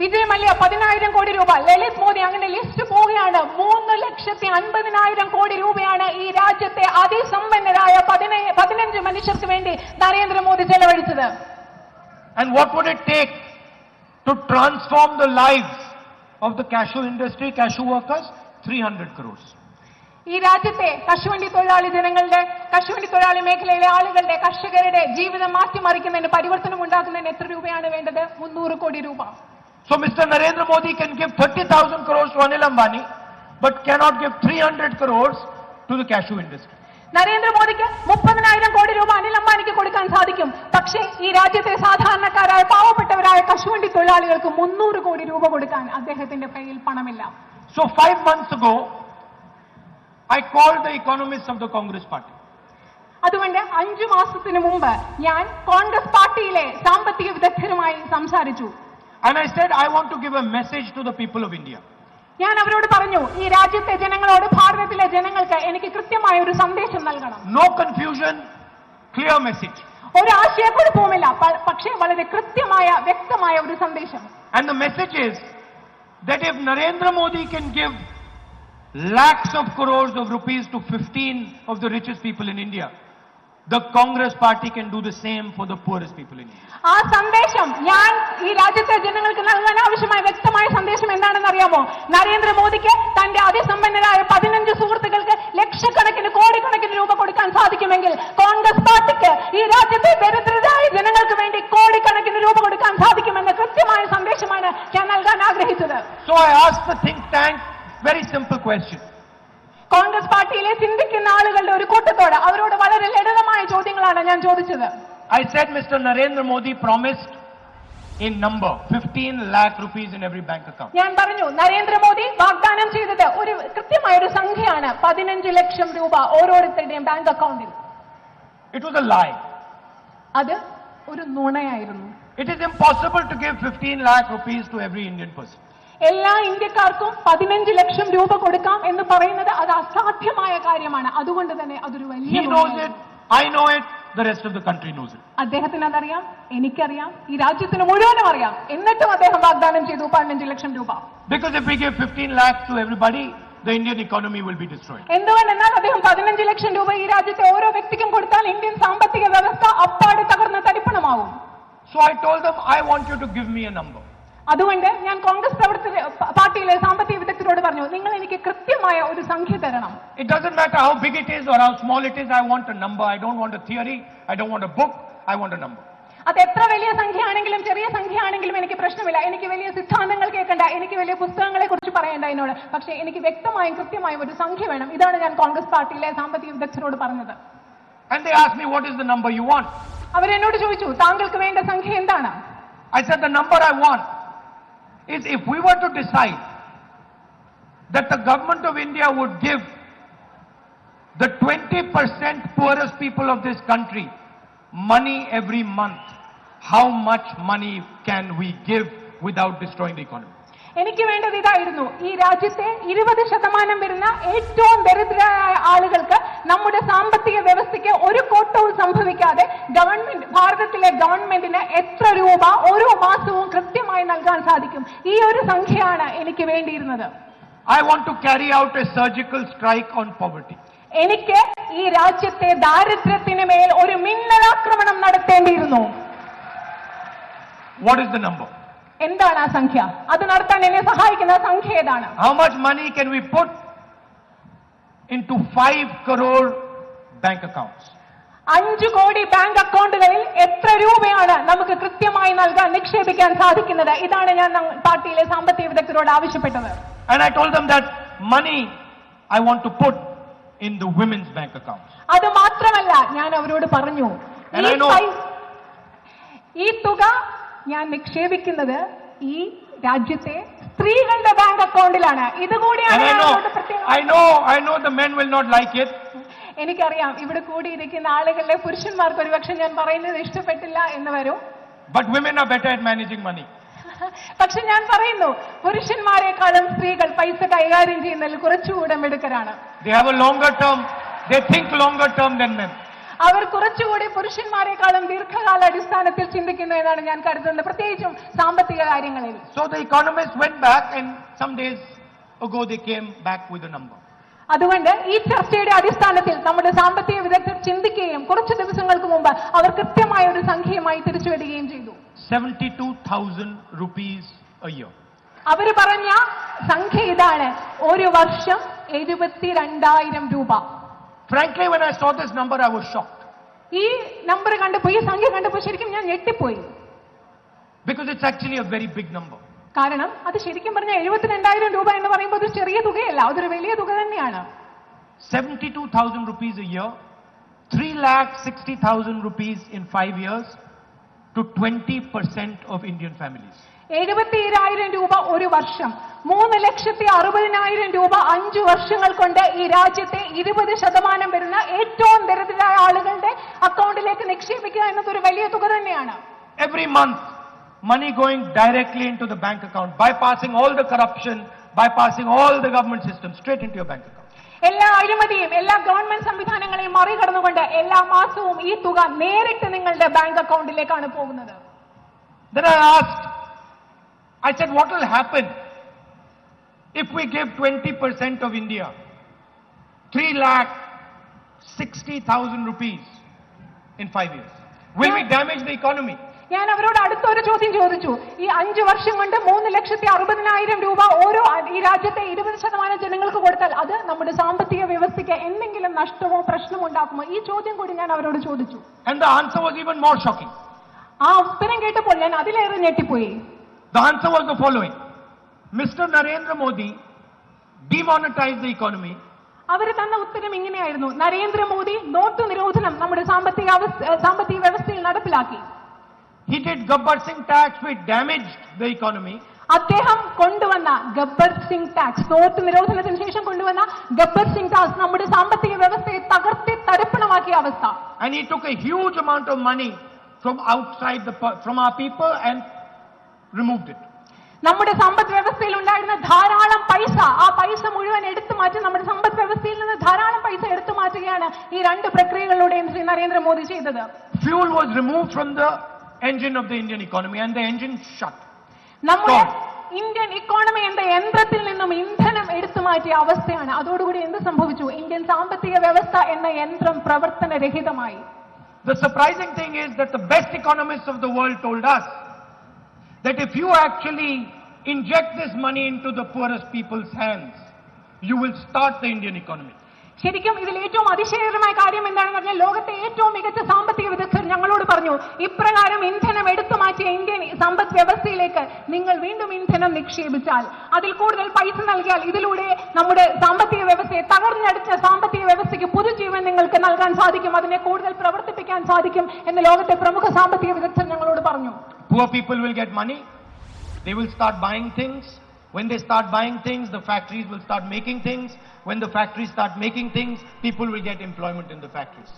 വിജയ് മല്യ 10,000 കോടി രൂപ, ലളിത് മോദി, അങ്ങനെ ലിസ്റ്റ് പോവുകയാണ്. 3,50,000 കോടി രൂപയാണ് ഈ രാജ്യത്തെ അതിസമ്പന്നരായ 15 മനുഷ്യർക്ക് വേണ്ടി നരേന്ദ്രമോദി ചെലവഴിച്ചത്. And what would it take to transform the lives of the cashew industry, cashew workers, 300 crores. ഈ രാജ്യത്തെ കശുവണ്ടി തൊഴിലാളി ജനങ്ങളുടെ, കശുവണ്ടി തൊഴിലാളി മേഖലയിലെ ആളുകളുടെ, കർഷകരുടെ ജീവിതം മാറ്റിമറിക്കുന്നതിന്, പരിവർത്തനം ഉണ്ടാക്കുന്നതിന് എത്ര രൂപയാണ് വേണ്ടത്? 300 കോടി രൂപ. So Mr. Narendra Modi can give 30,000 crores to Anil Ambani, but cannot give 300 crores to the cashew industry. നരേന്ദ്രമോദിക്ക് 30,000 കോടി രൂപ അനിൽ അംബാനിക്ക് കൊടുക്കാൻ സാധിക്കും. പക്ഷേ ഈ രാജ്യത്തെ സാധാരണക്കാരായ പാവപ്പെട്ടവരായ കശുവണ്ടി തൊഴിലാളികൾക്ക് 300 കോടി രൂപ കൊടുക്കാൻ അദ്ദേഹത്തിന്റെ കയ്യിൽ പണമില്ല. So 5 months ago, I called the economists of the Congress party. അതുകൊണ്ട് 5 മാസത്തിന് മുമ്പ് ഞാൻ കോൺഗ്രസ് പാർട്ടിയിലെ സാമ്പത്തിക വിദഗ്ധരുമായി സംസാരിച്ചു. And I said, I want to give a message to the people of India. ഞാൻ അവരോട് പറഞ്ഞു, ഈ രാജ്യത്തെ ജനങ്ങളോട്, ഭാരതത്തിലെ ജനങ്ങൾക്ക് എനിക്ക് കൃത്യമായ ഒരു സന്ദേശം നൽകണം. No confusion, clear message. ഒരു ആശയക്കുഴപ്പവുമില്ല, പക്ഷേ വളരെ കൃത്യമായ, വ്യക്തമായ ഒരു സന്ദേശം. And the message is that if Narendra Modi can give lakhs of crores of rupees to 15 of the richest people in India, the Congress party can do the same for the poorest people in India. ആ സന്ദേശം ഞാൻ ഈ രാജ്യത്തെ ജനങ്ങൾക്ക് നൽകാൻ ആവശ്യമായ വ്യക്തമായ സന്ദേശം എന്താണെന്ന് അറിയാമോ? നരേന്ദ്രമോദിക്ക് തന്റെ അതിസമ്പന്നരായ 15 സുഹൃത്തുക്കൾക്ക് ലക്ഷക്കണക്കിന്, കോടിക്കണക്കിന് രൂപ കൊടുക്കാൻ സാധിക്കുമെങ്കിൽ കോൺഗ്രസ് പാർട്ടിക്ക് ഈ രാജ്യത്തെ ദരിദ്രരായ ജനങ്ങൾക്ക് വേണ്ടി കോടിക്കണക്കിന് രൂപ കൊടുക്കാൻ സാധിക്കുമെന്ന കൃത്യമായ സന്ദേശമാണ് ഞാൻ നൽകാൻ ആഗ്രഹിച്ചത്. So I asked the think tank very simple question. Congress പാർട്ടിയിലെ ചിന്തിക്കുന്ന ആളുകളുടെ ഒരു കൂട്ടത്തോട് അവരോട് വളരെ ലളിതമായ ചോദ്യങ്ങളാണ് ഞാൻ ചോദിച്ചത്. I said Mr. Narendra Modi promised in number 15 lakh rupees in every bank account. ഞാൻ പറഞ്ഞു, നരേന്ദ്രമോദി വാഗ്ദാനം ചെയ്തത് ഒരു കൃത്യമായ ഒരു സംഖ്യയാണ്, 15 ലക്ഷം രൂപ ഓരോരുത്തരുടെയും ബാങ്ക് അക്കൗണ്ടിൽ. It was a lie. അത് ഒരു നുണയായിരുന്നു. It is impossible to give 15 lakh rupees to every Indian person. എല്ലാ ഇന്ത്യക്കാർക്കും 15 ലക്ഷം രൂപ കൊടുക്കാം എന്ന് പറയുന്നത് അത് അസാധ്യമായ കാര്യമാണ്. അതുകൊണ്ട് തന്നെ അതൊരു വലിയ He knows it, I know it, the rest of the country knows it. അദ്ദേഹത്തിന് അതറിയാം, എനിക്കറിയാം, ഈ രാജ്യത്തിന് മുഴുവനും അറിയാം. എന്നിട്ടും അദ്ദേഹം വാഗ്ദാനം ചെയ്തു 15 ലക്ഷം രൂപ. Because if we give 15 lakhs to everybody, the Indian economy will be destroyed. എന്തുകൊണ്ടെന്നാൽ അദ്ദേഹം 15 ലക്ഷം രൂപ ഈ രാജ്യത്തെ ഓരോ വ്യക്തിക്കും കൊടുത്താൽ ഇന്ത്യൻ സാമ്പത്തിക വ്യവസ്ഥ അപ്പാടെ തകർന്ന് തരിപ്പണമാവും. So I told them, I want you to give me a number. അതുകൊണ്ട് ഞാൻ കോൺഗ്രസ് പാർട്ടിയിലെ സാമ്പത്തിക വിദഗ്ധരോട് പറഞ്ഞു, നിങ്ങൾ എനിക്ക് കൃത്യമായ ഒരു സംഖ്യ തരണം. It doesn't matter how big it is or how small it is, I want a number. I don't want a theory, I don't want a book, I want a number. അത് എത്ര വലിയ സംഖ്യ ആണെങ്കിലും ചെറിയ സംഖ്യ ആണെങ്കിലും എനിക്ക് പ്രശ്നമില്ല. എനിക്ക് വലിയ സിദ്ധാന്തങ്ങൾ കേൾക്കണ്ട, എനിക്ക് വലിയ പുസ്തകങ്ങളെ കുറിച്ച് പറയേണ്ട എന്നോട്. പക്ഷേ എനിക്ക് വ്യക്തമായും കൃത്യമായും ഒരു സംഖ്യ വേണം. ഇതാണ് ഞാൻ കോൺഗ്രസ് പാർട്ടിയിലെ സാമ്പത്തിക വിദഗ്ധരോട് പറഞ്ഞത്. And they asked me, what is the number you want? അവരെന്നോട് ചോദിച്ചു, താങ്കൾക്ക് വേണ്ട സംഖ്യ എന്താണ്? I said, the number I want is if we were to decide that the government of India would give the 20% poorest people of this country money every month, how much money can we give without destroying the economy? എനിക്ക് വേണ്ടത് ഇതായിരുന്നു, ഈ രാജ്യത്തെ 20% വരുന്ന ഏറ്റവും ദരിദ്രരായ ആളുകൾക്ക് നമ്മുടെ സാമ്പത്തിക വ്യവസ്ഥയ്ക്ക് ഒരു കോട്ടവും സംഭവിക്കാതെ ഗവൺമെന്റ്, ഭാരതത്തിലെ ഗവൺമെന്റിന് എത്ര രൂപ ഓരോ മാസവും കൃത്യമായി നൽകാൻ സാധിക്കും. ഈ ഒരു സംഖ്യയാണ് എനിക്ക് വേണ്ടിയിരുന്നത്. I want to carry out a surgical strike on poverty. എനിക്ക് ഈ രാജ്യത്തെ ദാരിദ്ര്യത്തിന് മേൽ ഒരു മിന്നലാക്രമണം നടത്തേണ്ടിയിരുന്നു. What is the number? എന്താണ് ആ സംഖ്യ? അത് നടത്താൻ എന്നെ സഹായിക്കുന്ന സംഖ്യ ഏതാണ്? How much money can we put into 5 crore bank accounts? 5 കോടി ബാങ്ക് അക്കൗണ്ടുകളിൽ എത്ര രൂപയാണ് നമുക്ക് കൃത്യമായി നൽകാൻ, നിക്ഷേപിക്കാൻ സാധിക്കുന്നത്? ഇതാണ് ഞാൻ പാർട്ടിയിലെ സാമ്പത്തിക വിദഗ്ധരോട് ആവശ്യപ്പെട്ടത്. And I told them that money I want to put in the women's bank accounts. അത് മാത്രമല്ല, ഞാൻ അവരോട് പറഞ്ഞു, ഈ തുക ഞാൻ നിക്ഷേപിക്കുന്നത് ഈ രാജ്യത്തെ സ്ത്രീകളുടെ bank അക്കൗണ്ടിലാണ്. ഇതുകൂടിയാണ് I know the men will not like it. എനിക്കറിയാം, ഇവിടെ കൂടിയിരിക്കുന്ന ആളുകളുടെ പുരുഷന്മാർക്ക് ഒരുപക്ഷെ ഞാൻ പറയുന്നത് ഇഷ്ടപ്പെട്ടില്ല എന്ന് വരും. But women are better at managing money. പക്ഷെ ഞാൻ പറയുന്നു, പുരുഷന്മാരെക്കാളും സ്ത്രീകൾ പൈസ കൈകാര്യം ചെയ്യുന്നതിൽ കുറച്ചുകൂടെ മിടുക്കരാണ്. They have a longer term, they think longer term than men. അവർ കുറച്ചുകൂടി പുരുഷന്മാരെക്കാളും ദീർഘകാല അടിസ്ഥാനത്തിൽ ചിന്തിക്കുന്നു എന്നാണ് ഞാൻ കരുതുന്നത്, പ്രത്യേകിച്ചും സാമ്പത്തിക കാര്യങ്ങളിൽ. So the economists went back and some days ago they came back with a number. അതുകൊണ്ട് ഈ ചർച്ചയുടെ അടിസ്ഥാനത്തിൽ നമ്മുടെ സാമ്പത്തിക വിദഗ്ധർ ചിന്തിക്കുകയും കുറച്ച് ദിവസങ്ങൾക്ക് മുമ്പ് അവർ കൃത്യമായ ഒരു സംഖ്യയുമായി തിരിച്ചു വരികയും ചെയ്തു. 72,000 rupees a year. അവർ പറഞ്ഞ സംഖ്യ ഇതാണ്, ഒരു വർഷം 72,000 രൂപ. Frankly, when I saw this number, I was shocked. ഈ നമ്പർ കണ്ടപ്പോൾ, ഈ സംഖ്യ കണ്ടപ്പോൾ ശരിക്കും ഞാൻ ഞെട്ടിപ്പോയി. Because it's actually a very big number. കാരണം അത് ശരിക്കും പറഞ്ഞാൽ 72,000 രൂപ എന്ന് പറയുമ്പോൾ ഒരു ചെറിയ തുകയല്ല, അതൊരു വലിയ തുക തന്നെയാണ്. 72,000 rupees a year, 3,60,000 rupees in 5 years to 20% of Indian families. 72,000 രൂപ ഒരു വർഷം, 3,60,60,000 രൂപ 5 വർഷങ്ങൾ കൊണ്ട് ഈ രാജ്യത്തെ 20% വരുന്ന ഏറ്റവും ദരിദ്രരായ ആളുകളുടെ അക്കൗണ്ടിലേക്ക് നിക്ഷേപിക്കുക എന്നതൊരു വലിയ തുക തന്നെയാണ്. Every month, money going directly into the bank account, bypassing all the corruption, bypassing all the government systems, straight into your bank account. എല്ലാ അഴിമതിയും എല്ലാ ഗവൺമെന്റ് സംവിധാനങ്ങളെയും മറികടന്നുകൊണ്ട് എല്ലാ മാസവും ഈ തുക നേരിട്ട് നിങ്ങളുടെ ബാങ്ക് അക്കൗണ്ടിലേക്കാണ് പോകുന്നത്. Then I said, what will happen if we give 20% of India 3,60,000 rupees in 5 years? Will we damage the economy? ഞാൻ അവരോട് അടുത്തൊരു ചോദ്യം ചോദിച്ചു. ഈ 5 വർഷം കൊണ്ട് 3,60,60,000 രൂപ ഓരോ ഈ രാജ്യത്തെ 20% ജനങ്ങൾക്ക് കൊടുത്താൽ അത് നമ്മുടെ സാമ്പത്തിക വ്യവസ്ഥയ്ക്ക് എന്തെങ്കിലും നഷ്ടമോ പ്രശ്നമോ ഉണ്ടാക്കുമോ? ഈ ചോദ്യം കൂടി ഞാൻ അവരോട് ചോദിച്ചു. And the answer was even more shocking. ആ ഉത്തരം കേട്ടപ്പോൾ ഞാൻ അതിലേറെ ഞെട്ടിപ്പോയി. The answer was the following. Mr. Narendra Modi demonetized the economy. അവർ തന്ന ഉത്തരം ഇങ്ങനെയായിരുന്നു: നരേന്ദ്രമോദി നോട്ട് നിരോധനം നമ്മുടെ സാമ്പത്തിക വ്യവസ്ഥയിൽ നടപ്പിലാക്കി. He did Gabbar Singh tax, which damaged the economy. അദ്ദേഹം കൊണ്ടുവന്ന ഗബ്ബർ സിംഗ് ടാക്സ്, നോട്ട് നിരോധനത്തിന് ശേഷം കൊണ്ടുവന്ന ഗബ്ബർ സിംഗ് ടാക്സ് നമ്മുടെ സാമ്പത്തിക വ്യവസ്ഥയെ തകർത്തി തരിപ്പണമാക്കിയ അവസ്ഥ. And he took a huge amount of money from outside from our people and removed it. നമ്മുടെ സമ്പദ് വ്യവസ്ഥയിൽ ഉണ്ടായിരുന്ന ധാരാളം പൈസ, ആ പൈസ മുഴുവൻ എടുത്തു മാറ്റി നമ്മുടെ സമ്പദ് വ്യവസ്ഥയിൽ നിന്ന് ധാരാളം പൈസ എടുത്തു മാറ്റുകയാണ് ഈ രണ്ട് പ്രക്രിയകളിലൂടെയും ശ്രീ നരേന്ദ്രമോദി ചെയ്തത്. Fuel was removed from the engine of the Indian economy and the engine shut. നമ്മുടെ ഇന്ത്യൻ ഇക്കോണമി എന്ന യന്ത്രത്തിൽ നിന്നും ഇന്ധനം എടുത്തു മാറ്റിയ അവസ്ഥയാണ്. അതോടുകൂടി എന്ത് സംഭവിച്ചു? ഇന്ത്യൻ സാമ്പത്തിക വ്യവസ്ഥ എന്ന യന്ത്രം പ്രവർത്തനരഹിതമായി. The surprising thing is that the best economists of the world told us that if you actually inject this money into the poorest people's hands, you will start the Indian economy. ശരിക്കും ഇതിൽ ഏറ്റവും അതിശയകരമായ കാര്യം എന്താണെന്ന് പറഞ്ഞാൽ, ലോകത്തെ ഏറ്റവും മികച്ച സാമ്പത്തിക വിദഗ്ധർ ഞങ്ങളോട് പറഞ്ഞു, ഇപ്രകാരം ഇന്ധനം എടുത്തു മാറ്റിയ ഇന്ത്യൻ സമ്പദ് വ്യവസ്ഥയിലേക്ക് നിങ്ങൾ വീണ്ടും ഇന്ധനം നിക്ഷേപിച്ചാൽ, അതിൽ കൂടുതൽ പൈസ നൽകിയാൽ, ഇതിലൂടെ നമ്മുടെ സാമ്പത്തിക വ്യവസ്ഥയെ തകർന്നടിച്ച സാമ്പത്തിക വ്യവസ്ഥയ്ക്ക് പുതുജീവൻ നിങ്ങൾക്ക് നൽകാൻ സാധിക്കും, അതിനെ കൂടുതൽ പ്രവർത്തിപ്പിക്കാൻ സാധിക്കും എന്ന് ലോകത്തെ പ്രമുഖ സാമ്പത്തിക വിദഗ്ധർ ഞങ്ങളോട് പറഞ്ഞു. Poor people will get money. They will start buying things. When they start buying things, the factories will start making things. When the factories start making things, people will get employment in the factories.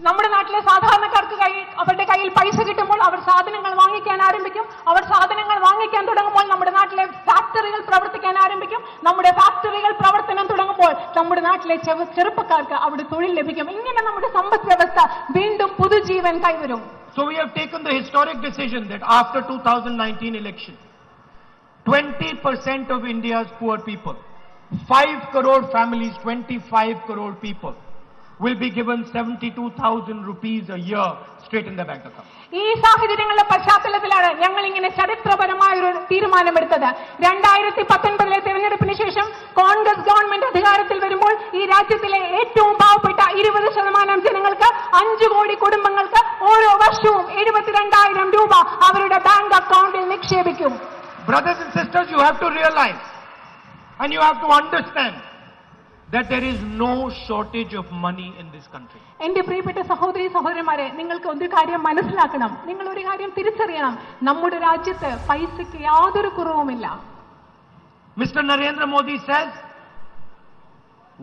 നമ്മുടെ നാട്ടിലെ സാധാരണക്കാർക്ക് അവരുടെ കയ്യിൽ പൈസ കിട്ടുമ്പോൾ അവർ സാധനങ്ങൾ വാങ്ങിക്കാൻ ആരംഭിക്കും. അവർ സാധനങ്ങൾ വാങ്ങിക്കാൻ തുടങ്ങുമ്പോൾ നമ്മുടെ നാട്ടിലെ ഫാക്ടറികൾ പ്രവർത്തിക്കാൻ ആരംഭിക്കും. നമ്മുടെ ഫാക്ടറികൾ പ്രവർത്തനം തുടങ്ങുമ്പോൾ നമ്മുടെ നാട്ടിലെ ചെറുപ്പക്കാർക്ക് അവിടെ തൊഴിൽ ലഭിക്കും. ഇങ്ങനെ നമ്മുടെ സമ്പദ് വ്യവസ്ഥ വീണ്ടും പുതുജീവൻ കൈവരും. So we have taken the historic decision that after 2019 election, 20% of India's poor people, 5 crore families, 25 crore people, will be given 72,000 rupees a year straight in their bank account. ഈ സാഹചര്യങ്ങളുടെ പശ്ചാത്തലത്തിലാണ് ഞങ്ങൾ ഇങ്ങനെ ചരിത്രപരമായ ഒരു തീരുമാനമെടുത്തത്. 2019 തെരഞ്ഞെടുപ്പിന് ശേഷം കോൺഗ്രസ് ഗവൺമെന്റ് അധികാരത്തിൽ വരുമ്പോൾ ഈ രാജ്യത്തിലെ ഏറ്റവും പാവപ്പെട്ട 20% ജനങ്ങൾക്ക്, 5 കോടി കുടുംബങ്ങൾക്ക് ഓരോ വർഷവും 72,000 രൂപ അവരുടെ ബാങ്ക് അക്കൗണ്ടിൽ നിക്ഷേപിക്കും. Brothers and sisters, you have to realize and you have to understand that there is no shortage of money in this country. എന്റെ പ്രിയപ്പെട്ട സഹോദരി സഹോദരന്മാരെ, നിങ്ങൾക്ക് ഒരു കാര്യം മനസ്സിലാക്കണം, നിങ്ങൾ ഒരു കാര്യം തിരിച്ചറിയണം, നമ്മുടെ രാജ്യത്ത് പൈസയ്ക്ക് യാതൊരു കുറവുമില്ല. Mr. Narendra Modi says,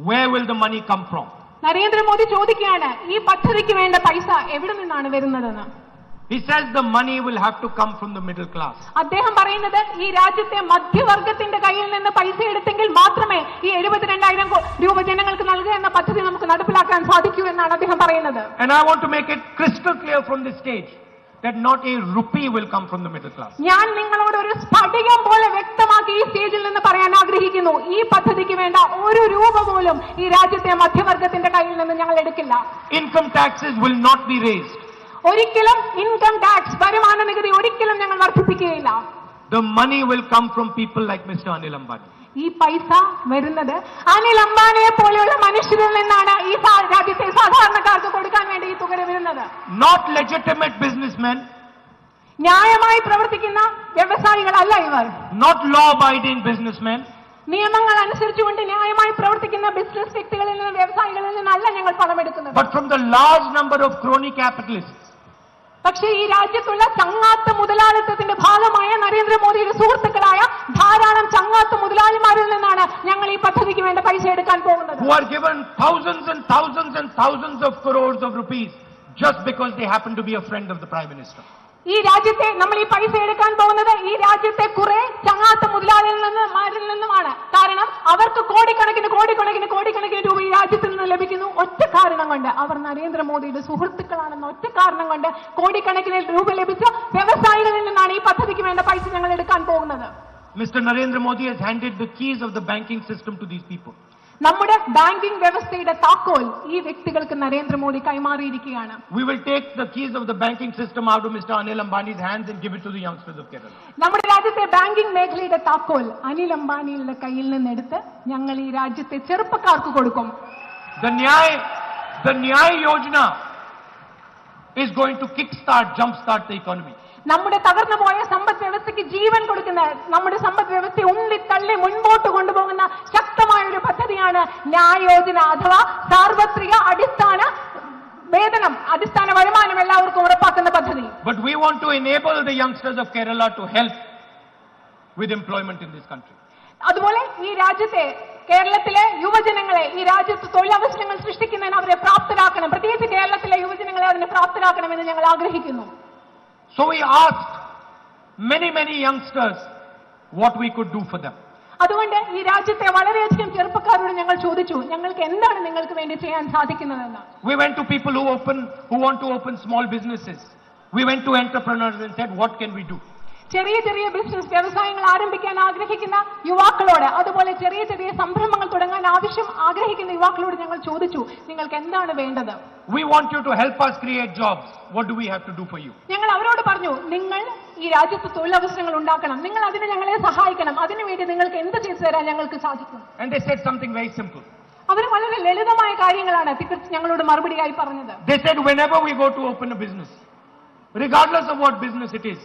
where will the money come from? Narendra Modi ചോദിക്കുകയാണ്, ഈ പദ്ധതിക്ക് വേണ്ട പൈസ എവിടെ നിന്നാണ് വരുന്നതെന്ന്. He says the money will have to come from the middle class. അദ്ദേഹം പറയുന്നത് ഈ രാജ്യത്തെ മധ്യവർഗത്തിന്റെ കയ്യിൽ നിന്ന് പൈസ എടുത്തെങ്കിൽ മാത്രമേ ഈ 72,000 രൂപ ജനങ്ങൾക്ക് നൽകുക എന്ന പദ്ധതി നമുക്ക് നടപ്പിലാക്കാൻ സാധിക്കൂ എന്നാണ് അദ്ദേഹം പറയുന്നത്. And I want to make it crystal clear from this stage that not a rupee will come from the middle class. ഞാൻ നിങ്ങളോട് ഒരു സ്ഫടികം പോലെ വ്യക്തമാക്കി ഈ സ്റ്റേജിൽ നിന്ന് പറയാൻ ആഗ്രഹിക്കുന്നു, ഈ പദ്ധതിക്ക് വേണ്ട ഒരു രൂപ പോലും ഈ രാജ്യത്തെ മധ്യവർഗത്തിന്റെ കയ്യിൽ നിന്ന് ഞങ്ങൾ എടുക്കില്ല. Income taxes will not be raised. ഒരിക്കലും ഇൻകം ടാക്സ് വരുമാന നികുതി ഒരിക്കലും ഞങ്ങൾ വർദ്ധിപ്പിക്കുകയില്ല. The money will come from people like Mr. Anil Ambani. ഈ പൈസ വരുന്നത് അനിൽ അംബാനിയെ പോലെയുള്ള മനുഷ്യരിൽ നിന്നാണ് ഈ രാജ്യത്തെ സാധാരണക്കാർക്ക് കൊടുക്കാൻ വേണ്ടി ഈ തുക വരുന്നത്. Not legitimate businessmen. ന്യായമായി പ്രവർത്തിക്കുന്ന വ്യവസായികളല്ല ഇവർ. Not law-abiding businessmen. നിയമങ്ങൾ അനുസരിച്ചുകൊണ്ട് ന്യായമായി പ്രവർത്തിക്കുന്ന ബിസിനസ് വ്യക്തികളിൽ നിന്ന് വ്യവസായികളിൽ നിന്നല്ല ഞങ്ങൾ പണമെടുക്കുന്നത്. But from the large number of crony capitalists. പക്ഷേ ഈ രാജ്യത്തുള്ള ചങ്ങാത്ത മുതലാളിത്തത്തിന്റെ ഭാഗമായ നരേന്ദ്രമോദിയുടെ സുഹൃത്തുക്കളായ ധാരാളം ചങ്ങാത്ത മുതലാളിമാരിൽ നിന്നാണ് ഞങ്ങൾ ഈ പദ്ധതിക്ക് വേണ്ട പൈസ എടുക്കാൻ പോകുന്നത്. Who are given thousands and thousands and thousands of crores of rupees just because they happen to be a friend of the Prime Minister. ഈ രാജ്യത്തെ നമ്മൾ ഈ പൈസ എടുക്കാൻ പോകുന്നത് ഈ രാജ്യത്തെ കുറെ ചങ്ങാത്ത മുതലാളിമാരിൽ നിന്നുമാണ്. കാരണം അവർക്ക് കോടിക്കണക്കിന് രൂപ ഈ രാജ്യത്തിൽ നിന്ന് ലഭിക്കുന്നു. ഒറ്റ കാരണം കൊണ്ട്, അവർ നരേന്ദ്രമോദിയുടെ സുഹൃത്തുക്കളാണെന്ന ഒറ്റ കാരണം കൊണ്ട് കോടിക്കണക്കിന് രൂപ ലഭിച്ച വ്യവസായികളിൽ നിന്നാണ് ഈ പദ്ധതിക്ക് വേണ്ട പൈസ ഞങ്ങൾ എടുക്കാൻ പോകുന്നത്. Mr. Narendra Modi has handed the keys of the banking system to these people. നമ്മുടെ ബാങ്കിംഗ് വ്യവസ്ഥയുടെ താക്കോൽ ഈ വ്യക്തികൾക്ക് Narendra Modi കൈമാറിയിരിക്കുകയാണ്. We will take the keys of the banking system out of Mr. Anil Ambani's hands and give it to the youngsters of Kerala. നമ്മുടെ രാജ്യത്തെ banking മേഖലയുടെ താക്കോൽ അനിൽ അംബാനിയുടെ കയ്യിൽ നിന്നെടുത്ത് ഞങ്ങൾ ഈ രാജ്യത്തെ ചെറുപ്പക്കാർക്ക് കൊടുക്കും. The Nyay Yojana is going to jumpstart the economy. നമ്മുടെ തകർന്നുപോയ സമ്പദ് വ്യവസ്ഥയ്ക്ക് ജീവൻ കൊടുക്കുന്ന, നമ്മുടെ സമ്പദ് വ്യവസ്ഥയെ ഉള്ളിത്തള്ളി മുൻപോട്ട് കൊണ്ടുപോകുന്ന ശക്തമായ ഒരു പദ്ധതിയാണ് ന്യായ് യോജന അഥവാ സാർവത്രിക അടിസ്ഥാന വേതനം, അടിസ്ഥാന വരുമാനം എല്ലാവർക്കും ഉറപ്പാക്കുന്ന പദ്ധതി. But we want to enable the youngsters of Kerala to help with employment in this country. അതുപോലെ ഈ രാജ്യത്തെ കേരളത്തിലെ യുവജനങ്ങളെ ഈ രാജ്യത്ത് തൊഴിലവസരങ്ങൾ സൃഷ്ടിക്കുന്നതിന് അവരെ പ്രാപ്തരാക്കണം. പ്രത്യേകിച്ച് കേരളത്തിലെ യുവജനങ്ങളെ അതിന് പ്രാപ്തരാക്കണമെന്ന് ഞങ്ങൾ ആഗ്രഹിക്കുന്നു. So we asked many youngsters what we could do for them. അതുകൊണ്ട് ഈ രാജ്യത്തെ വളരെയധികം ചെറുപ്പക്കാരോട് ഞങ്ങൾ ചോദിച്ചു, ഞങ്ങൾക്ക് എന്താണ് നിങ്ങൾക്ക് വേണ്ടി ചെയ്യാൻ സാധിക്കുന്നതെന്ന്. We went to people who want to open small businesses. We went to entrepreneurs and said, what can we do? ചെറിയ ബിസിനസ് വ്യവസായങ്ങൾ ആരംഭിക്കാൻ ആഗ്രഹിക്കുന്ന യുവാക്കളോട്, അതുപോലെ ചെറിയ സംരംഭങ്ങൾ തുടങ്ങാൻ ആഗ്രഹിക്കുന്ന യുവാക്കളോട് ഞങ്ങൾ ചോദിച്ചു, നിങ്ങൾക്ക് എന്താണ് വേണ്ടത്? We want you to help us create jobs. What do we have to do for you? ഞങ്ങൾ അവരോട് പറഞ്ഞു, നിങ്ങൾ ഈ രാജ്യത്ത് തൊഴിലവസരങ്ങൾ ഉണ്ടാക്കണം, നിങ്ങൾ അതിന് ഞങ്ങളെ സഹായിക്കണം, അതിനുവേണ്ടി നിങ്ങൾക്ക് എന്ത് ചെയ്തു തരാൻ ഞങ്ങൾക്ക് സാധിക്കും. And they said something very simple. അവർ വളരെ ലളിതമായ കാര്യങ്ങളാണ് ഞങ്ങളോട് മറുപടിയായി പറഞ്ഞത്. They said whenever we go to open a business, regardless of what business it is,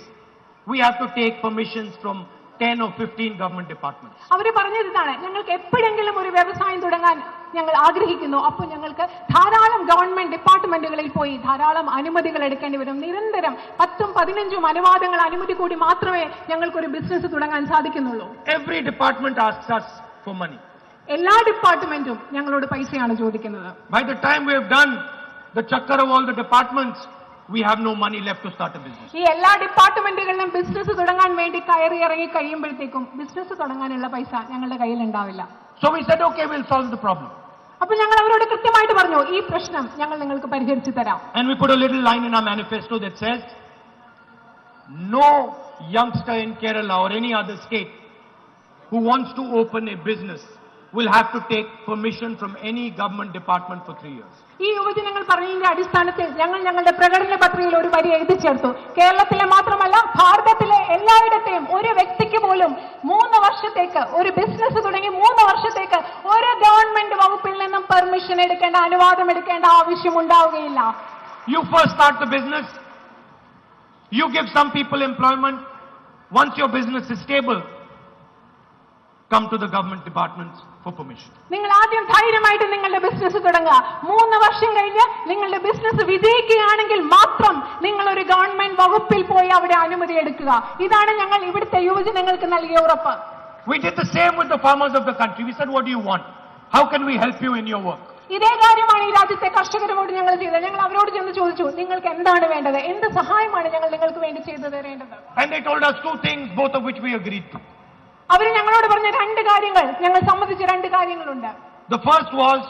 we have to take permissions from 10 or 15 government departments. അവർ പറഞ്ഞത് ഇതാണ്, ഞങ്ങൾക്ക് എപ്പോഴെങ്കിലും ഒരു വ്യവസായം തുടങ്ങാൻ ഞങ്ങൾ ആഗ്രഹിക്കുന്നു, അപ്പോൾ ഞങ്ങൾക്ക് ധാരാളം ഗവൺമെന്റ് ഡിപ്പാർട്ട്മെന്റുകളിൽ പോയി ധാരാളം അനുമതികൾ എടുക്കേണ്ടി വരും. നിരന്തരം 10-15 അനുമതി കൂടി മാത്രമേ ഞങ്ങൾക്ക് ഒരു ബിസിനസ് തുടങ്ങാൻ സാധിക്കുന്നുള്ളൂ. Every department asks us for money. എല്ലാ ഡിപ്പാർട്ട്മെന്റും ഞങ്ങളോട് പൈസയാണ് ചോദിക്കുന്നത്. By the time we have done the chakkar of all the departments, we have no money left to start a business. ഈ എല്ലാ ഡിപ്പാർട്ട്മെന്റുകളിലും ബിസിനസ് തുടങ്ങാൻ വേണ്ടി ഇറങ്ങി കഴിയുമ്പോഴത്തേക്കും ബിസിനസ് തുടങ്ങാനുള്ള പൈസ ഞങ്ങളുടെ കയ്യിൽ ഉണ്ടാവില്ല. So we said, okay, we'll solve the problem. അപ്പോൾ ഞങ്ങൾ അവരോട് കൃത്യമായിട്ട് പറഞ്ഞു, ഈ പ്രശ്നം ഞങ്ങൾ നിങ്ങൾക്ക് പരിഹരിച്ചു തരാം. And we put a little line in our manifesto that says, no youngster in Kerala or any other state who wants to open a business will have to take permission from any government department for 3 years. ഈ യുവജനങ്ങൾ പറഞ്ഞതിന്റെ അടിസ്ഥാനത്തിൽ ഞങ്ങൾ ഞങ്ങളുടെ പ്രകടന പത്രികയിൽ ഒരു വരി എഴുതി ചേർത്തു. കേരളത്തിലെ മാത്രമല്ല ഭാരതത്തിലെ എല്ലായിടത്തെയും ഒരു വ്യക്തിക്ക് പോലും 3 വർഷത്തേക്ക് ഒരു ബിസിനസ് തുടങ്ങി 3 വർഷത്തേക്ക് ഒരു ഗവൺമെന്റ് വകുപ്പിൽ നിന്നും പെർമിഷൻ എടുക്കേണ്ട, അനുവാദം എടുക്കേണ്ട ആവശ്യം ഉണ്ടാവുകയില്ല. You first start the business, you give some people employment. Once your business is stable, come to the government departments for permission. നിങ്ങൾ ആദ്യം ധൈര്യമായിട്ട് നിങ്ങളുടെ ബിസിനസ് തുടങ്ങുക. 3 വർഷം കഴിഞ്ഞ് നിങ്ങളുടെ ബിസിനസ് വിജയിക്കുകയാണെങ്കിൽ മാത്രം നിങ്ങൾ ഒരു ഗവൺമെന്റ് വകുപ്പിൽ പോയി അവിടെ അനുമതി എടുക്കുക. ഇതാണ് ഞങ്ങൾ ഇവിടുത്തെ യുവജനങ്ങൾക്ക് നൽകിയ ഉറപ്പ്. We did the same with the farmers of the country. We said, what do you want? How can we help you in your work? ഇതേ കാര്യമാണ് ഈ രാജ്യത്തെ കർഷകരോട് ഞങ്ങൾ ചെയ്തത്. ഞങ്ങൾ അവരോട് ചെന്ന് ചോദിച്ചു, നിങ്ങൾക്ക് എന്താണ് വേണ്ടത്, എന്ത് സഹായമാണ് ഞങ്ങൾ നിങ്ങൾക്ക് വേണ്ടി ചെയ്തു തരേണ്ടത്? And they told us 2 things, both of which we agreed to. അവർ ഞങ്ങളോട് പറഞ്ഞ 2 കാര്യങ്ങൾ, ഞങ്ങൾ സമ്മതിച്ച 2 കാര്യങ്ങളുണ്ട്. The first was,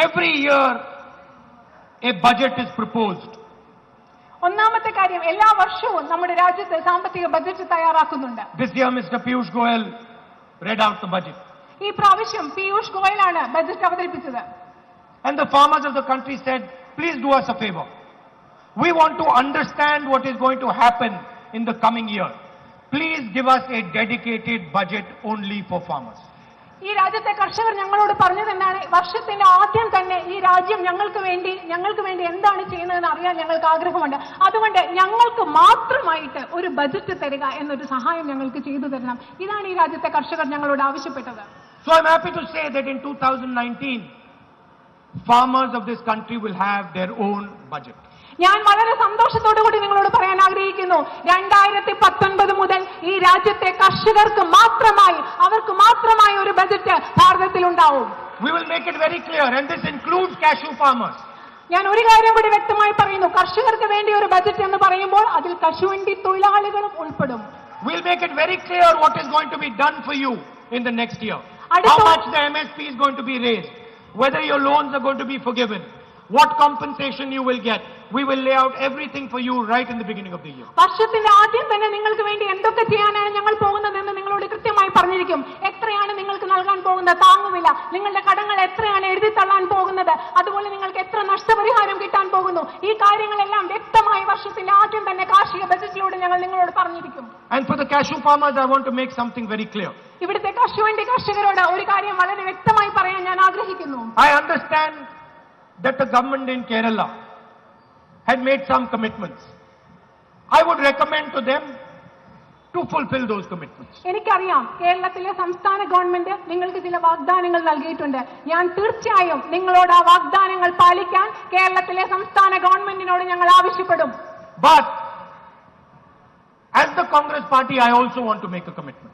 every year a budget is proposed. ഒന്നാമത്തെ കാര്യം, എല്ലാ വർഷവും നമ്മുടെ രാജ്യത്ത് സാമ്പത്തിക budget തയ്യാറാക്കുന്നുണ്ട്. This year Mr. Piyush Goyal read out the budget. ഈ പ്രാവശ്യം പീയൂഷ് ഗോയലാണ് ബജറ്റ് അവതരിപ്പിച്ചത്. And the farmers of the country said, please do us a favor. We want to understand what is going to happen in the coming year. Please give us a dedicated budget only for farmers. ഈ രാജ്യത്തെ കർഷകർ ഞങ്ങളോട് പറഞ്ഞത് എന്താണ്? വർഷത്തിന്റെ ആദ്യം തന്നെ ഈ രാജ്യം ഞങ്ങൾക്ക് വേണ്ടി എന്താണ് ചെയ്യുന്നതെന്ന് അറിയാൻ ഞങ്ങൾക്ക് ആഗ്രഹമുണ്ട്. അതുകൊണ്ട് ഞങ്ങൾക്ക് മാത്രമായിട്ട് ഒരു ബജറ്റ് തരിക എന്നൊരു സഹായം ഞങ്ങൾക്ക് ചെയ്തു തരണം. ഇതാണ് ഈ രാജ്യത്തെ കർഷകർ ഞങ്ങളോട് ആവശ്യപ്പെട്ടത്. So I'm happy to say that in 2019, farmers of this country will have their own budget. ഞാൻ വളരെ സന്തോഷത്തോടു കൂടി നിങ്ങളോട് പറയാൻ ആഗ്രഹിക്കുന്നു, 2019 മുതൽ ഈ രാജ്യത്തെ കർഷകർക്ക് മാത്രമായി ഒരു ബജറ്റ് ഭാരതത്തിൽ ഉണ്ടാവും. We will make it very clear, and this includes cashew farmers. ഞാൻ ഒരു കാര്യം കൂടി വ്യക്തമായി പറയുന്നു, കർഷകർക്ക് വേണ്ടി ഒരു ബജറ്റ് എന്ന് പറയുമ്പോൾ അതിൽ കശുവണ്ടി തൊഴിലാളികളും ഉൾപ്പെടും. We'll make it very clear what is going to be done for you in the next year. How much the MSP is going to be raised, whether your loans are going to be forgiven, what compensation you will get. We will lay out everything for you right in the beginning of the year. വർഷത്തിന്റെ ആദ്യം തന്നെ നിങ്ങൾക്ക് വേണ്ടി എന്തൊക്കെ ചെയ്യാനാണ് ഞങ്ങൾ പോകുന്നതെന്ന് നിങ്ങളോട് കൃത്യമായി പറഞ്ഞിരിക്കും. എത്രയാണ് നിങ്ങൾക്ക് നൽകാൻ പോകുന്ന താങ്ങുവില, നിങ്ങളുടെ കടങ്ങൾ എത്രയാണ് എഴുതിത്തള്ളാൻ പോകുന്നത്, അതുപോലെ നിങ്ങൾക്ക് എത്ര നഷ്ടപരിഹാരം കിട്ടാൻ പോകുന്നു, ഈ കാര്യങ്ങളെല്ലാം വ്യക്തമായി വർഷത്തിന്റെ ആദ്യം തന്നെ കാർഷിക ബജറ്റിലൂടെ ഞങ്ങൾ നിങ്ങളോട് പറഞ്ഞിരിക്കും. And for the cashew farmers, I want to make something very clear. ഇവിടുത്തെ കശുവണ്ടി കർഷകരോട് ഒരു കാര്യം വളരെ വ്യക്തമായി പറയാൻ ഞാൻ ആഗ്രഹിക്കുന്നു. I understand that the government in Kerala had made some commitments. I would recommend to them to fulfill those commitments. എനിക്കറിയാം കേരളത്തിലെ സംസ്ഥാന ഗവൺമെന്റ് നിങ്ങൾക്ക് ചില വാഗ്ദാനങ്ങൾ നൽകിയിട്ടുണ്ട്. ഞാൻ തീർച്ചയായും നിങ്ങളോട് ആ വാഗ്ദാനങ്ങൾ പാലിക്കാൻ കേരളത്തിലെ സംസ്ഥാന ഗവൺമെന്റിനോട് ഞങ്ങൾ ആവശ്യപ്പെടും. But as the Congress party, I also want to make a commitment.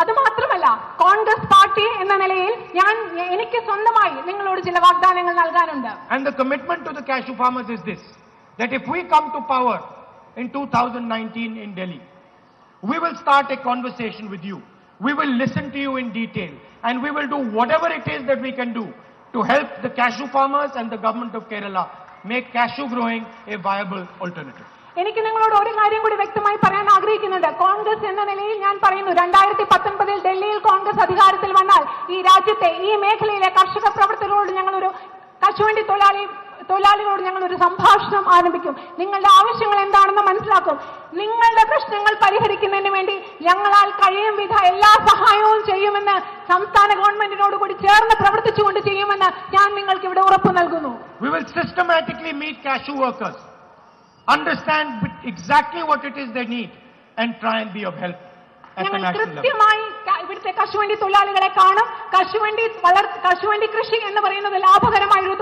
അതുമാത്രമല്ല, കോൺഗ്രസ് പാർട്ടി എന്ന നിലയിൽ എനിക്ക് സ്വന്തമായി നിങ്ങളോട് ചില വാഗ്ദാനങ്ങൾ നൽകാനുണ്ട്. And the commitment to the cashew farmers is this, that if we come to power in 2019 in Delhi, we will start a conversation with you. We will listen to you in detail, and we will do whatever it is that we can do to help the cashew farmers and the government of Kerala make cashew growing a viable alternative. എനിക്ക് നിങ്ങളോട് ഒരു കാര്യം കൂടി വ്യക്തമായി പറയാൻ ആഗ്രഹിക്കുന്നുണ്ട്. കോൺഗ്രസ് എന്ന നിലയിൽ ഞാൻ പറയുന്നു, 2019 ഡൽഹിയിൽ കോൺഗ്രസ് അധികാരത്തിൽ വന്നാൽ ഈ രാജ്യത്തെ ഈ മേഖലയിലെ കർഷക പ്രവർത്തകരോട് ഞങ്ങളൊരു കശുവണ്ടി തൊഴിലാളികളോട് ഞങ്ങളൊരു സംഭാഷണം ആരംഭിക്കും. നിങ്ങളുടെ ആവശ്യങ്ങൾ എന്താണെന്ന് മനസ്സിലാക്കും. നിങ്ങളുടെ പ്രശ്നങ്ങൾ പരിഹരിക്കുന്നതിന് വേണ്ടി ഞങ്ങളാൽ കഴിയും വിധ എല്ലാ സഹായവും ചെയ്യുമെന്ന്, സംസ്ഥാന ഗവൺമെന്റിനോട് കൂടി ചേർന്ന് പ്രവർത്തിച്ചുകൊണ്ട് ചെയ്യുമെന്ന് ഞാൻ നിങ്ങൾക്ക് ഇവിടെ ഉറപ്പു നൽകുന്നു. We will systematically meet cashew workers, understand exactly what it is they need, and try and be of help at the national level. കൃത്യമായി ഇവിടുത്തെ കശുവണ്ടി തൊഴിലാളികളെ കാണും. കശുവണ്ടി കൃഷി എന്ന് പറയുന്നത് ലാഭകരമായ ഒരു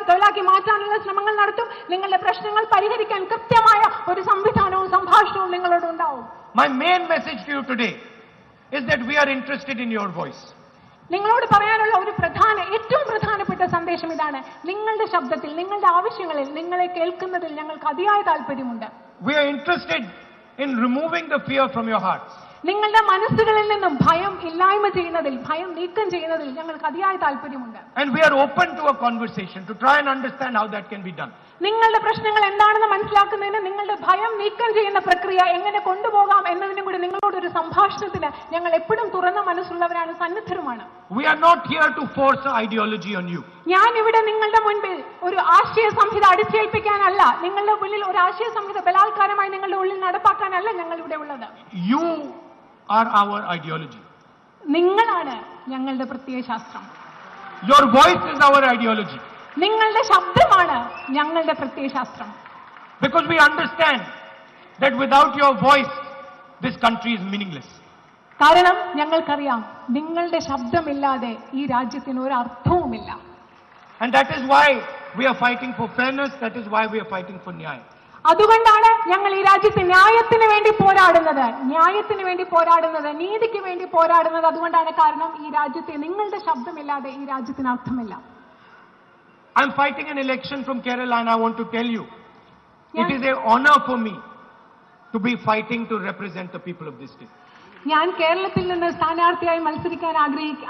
തൊഴിലാക്കി മാറ്റാനുള്ള ശ്രമങ്ങൾ നടത്തും. നിങ്ങളുടെ പ്രശ്നങ്ങൾ പരിഹരിക്കാൻ കൃത്യമായ ഒരു സംവിധാനവും സംഭാഷണവും നിങ്ങളോട് ഉണ്ടാവും. My main message to you today is that we are interested in your voice. നിങ്ങളോട് പറയാനുള്ള ഏറ്റവും പ്രധാനപ്പെട്ട സന്ദേശം ഇതാണ്: നിങ്ങളുടെ ശബ്ദത്തിൽ, നിങ്ങളുടെ ആവശ്യങ്ങളിൽ, നിങ്ങളെ കേൾക്കുന്നതിൽ ഞങ്ങൾക്ക് അതിയായ താല്പര്യമുണ്ട്. We are interested in removing the fear from your hearts. നിങ്ങളുടെ മനസ്സുകളിൽ നിന്നും ഭയം ഇല്ലായ്മ ചെയ്യുന്നതിൽ, ഭയം നീക്കം ചെയ്യുന്നതിൽ ഞങ്ങൾക്ക് അതിയായ താല്പര്യമുണ്ട്. And we are open to a conversation to try and understand how that can be done. നിങ്ങളുടെ പ്രശ്നങ്ങൾ എന്താണെന്ന് മനസ്സിലാക്കുന്നതിന്, നിങ്ങളുടെ ഭയം നീക്കം ചെയ്യുന്ന പ്രക്രിയ എങ്ങനെ കൊണ്ടുപോകാം എന്നതിനും കൂടി നിങ്ങളോടൊരു സംഭാഷണത്തിന് ഞങ്ങൾ എപ്പോഴും തുറന്ന മനസ്സുള്ളവരാണ്, സന്നദ്ധരുമാണ്. We are not here to force an ideology on you. ഞാൻ ഇവിടെ നിങ്ങളുടെ മുൻപിൽ ഒരു ആശയ സംഹിത അടിച്ചേൽപ്പിക്കാനല്ല, നിങ്ങളുടെ മുന്നിൽ ഒരു ആശയ സംഹിത ബലാത്കാരമായി നിങ്ങളുടെ ഉള്ളിൽ നടപ്പാക്കാനല്ല ഞങ്ങൾ ഇവിടെ ഉള്ളത്. You are our ideology. നിങ്ങളാണ് ഞങ്ങളുടെ പ്രത്യയശാസ്ത്രം. Your voice is our ideology. നിങ്ങളുടെ ശബ്ദമാണ് ഞങ്ങളുടെ പ്രത്യയശാസ്ത്രം. Because we understand that without your voice, this country is meaningless. കാരണം ഞങ്ങൾക്കറിയാം, നിങ്ങളുടെ ശബ്ദമില്ലാതെ ഈ രാജ്യത്തിന് ഒരു അർത്ഥവുമില്ല. And that is why we are fighting for fairness. That is why we are fighting for nyaya. അതുകൊണ്ടാണ് ഞങ്ങൾ ഈ രാജ്യത്ത് ന്യായത്തിന് വേണ്ടി പോരാടുന്നത്, നീതിക്ക് വേണ്ടി പോരാടുന്നത്. അതുകൊണ്ടാണ്, കാരണം ഈ രാജ്യത്തെ നിങ്ങളുടെ ശബ്ദമില്ലാതെ ഈ രാജ്യത്തിന് അർത്ഥമില്ല. I'm fighting an election from Kerala, and I want to tell you, it is an honor for me to be fighting to represent the people of this state. ഞാൻ കേരളത്തിൽ നിന്ന് സ്ഥാനാർത്ഥിയായി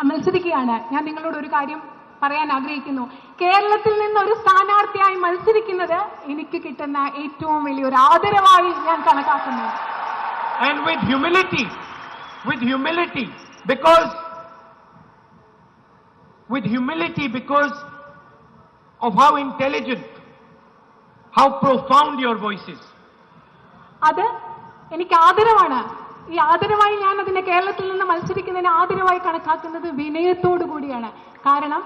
മത്സരിക്കുകയാണ്. ഞാൻ നിങ്ങളോട് ഒരു കാര്യം പറയാൻ ആഗ്രഹിക്കുന്നു. കേരളത്തിൽ നിന്ന് ഒരു സ്ഥാനാർത്ഥിയായി മത്സരിക്കുന്നത് എനിക്ക് കിട്ടുന്ന ഏറ്റവും വലിയൊരു ആദരവായി ഞാൻ കണക്കാക്കുന്നു. And with humility, because of how intelligent, how profound your voice is. അത് എനിക്ക് ആദരവാണ്. ഈ ആദരവായി ഞാൻ അതിനെ കേരളത്തിൽ നിന്ന് മത്സരിക്കുന്നതിന് ആദരവായി കണക്കാക്കുന്നത് വിനയത്തോടു കൂടിയാണ്. കാരണം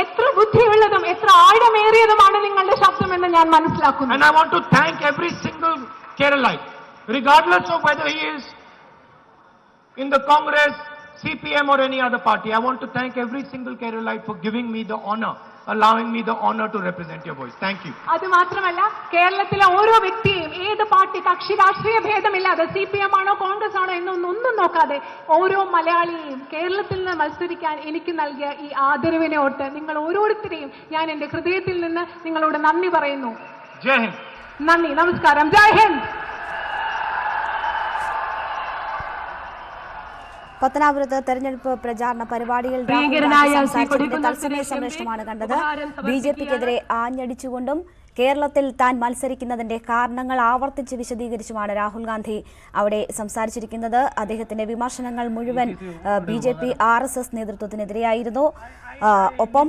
എത്ര ബുദ്ധിയുള്ളതും എത്ര ആഴമേറിയതുമാണ് നിങ്ങളുടെ ശബ്ദമെന്ന് ഞാൻ മനസ്സിലാക്കുന്നു. And I want to thank every single Keralite, regardless of whether he is in the Congress, CPM or any other party. I want to thank every single Keralite for giving me the honor, allowing me the honor to represent your voice. Thank you. അത് മാത്രമല്ല കേരളത്തിലെ ഓരോ വ്യക്തിയെയും ഏത് party കക്ഷി രാഷ്ട്രീയ ഭേദമില്ലാതെ CPM ആണോ കോൺഗ്രസ് ആണോ എന്നൊന്നും നോക്കാതെ ഓരോ മലയാളിയെയും കേരളത്തിൽ നിന്ന് മത്സരിക്കാൻ എനിക്ക് നൽകിയ ഈ ആദരവിനെ ഓർത്ത് നിങ്ങൾ ഓരോരുത്തരെയും ഞാൻ എന്റെ ഹൃദയത്തിൽ നിന്ന് നിങ്ങളോട് നന്ദി പറയുന്നു. Jai Hind. നന്ദി, നമസ്കാരം, ജയ് ഹിന്ദ്. പത്തനാപുരത്ത് തെരഞ്ഞെടുപ്പ് പ്രചാരണ പരിപാടിയിൽ തത്സമയ സംപ്രേഷണമാണ് കണ്ടത്. BJPക്കെതിരെ ആഞ്ഞടിച്ചുകൊണ്ടും കേരളത്തിൽ താൻ മത്സരിക്കുന്നതിന്റെ കാരണങ്ങൾ ആവർത്തിച്ച് വിശദീകരിച്ചുമാണ് രാഹുൽ ഗാന്ധി അവിടെ സംസാരിച്ചിരിക്കുന്നത്. അദ്ദേഹത്തിന്റെ വിമർശനങ്ങൾ മുഴുവൻ BJP RSS നേതൃത്വത്തിനെതിരെയായിരുന്നു. ഒപ്പം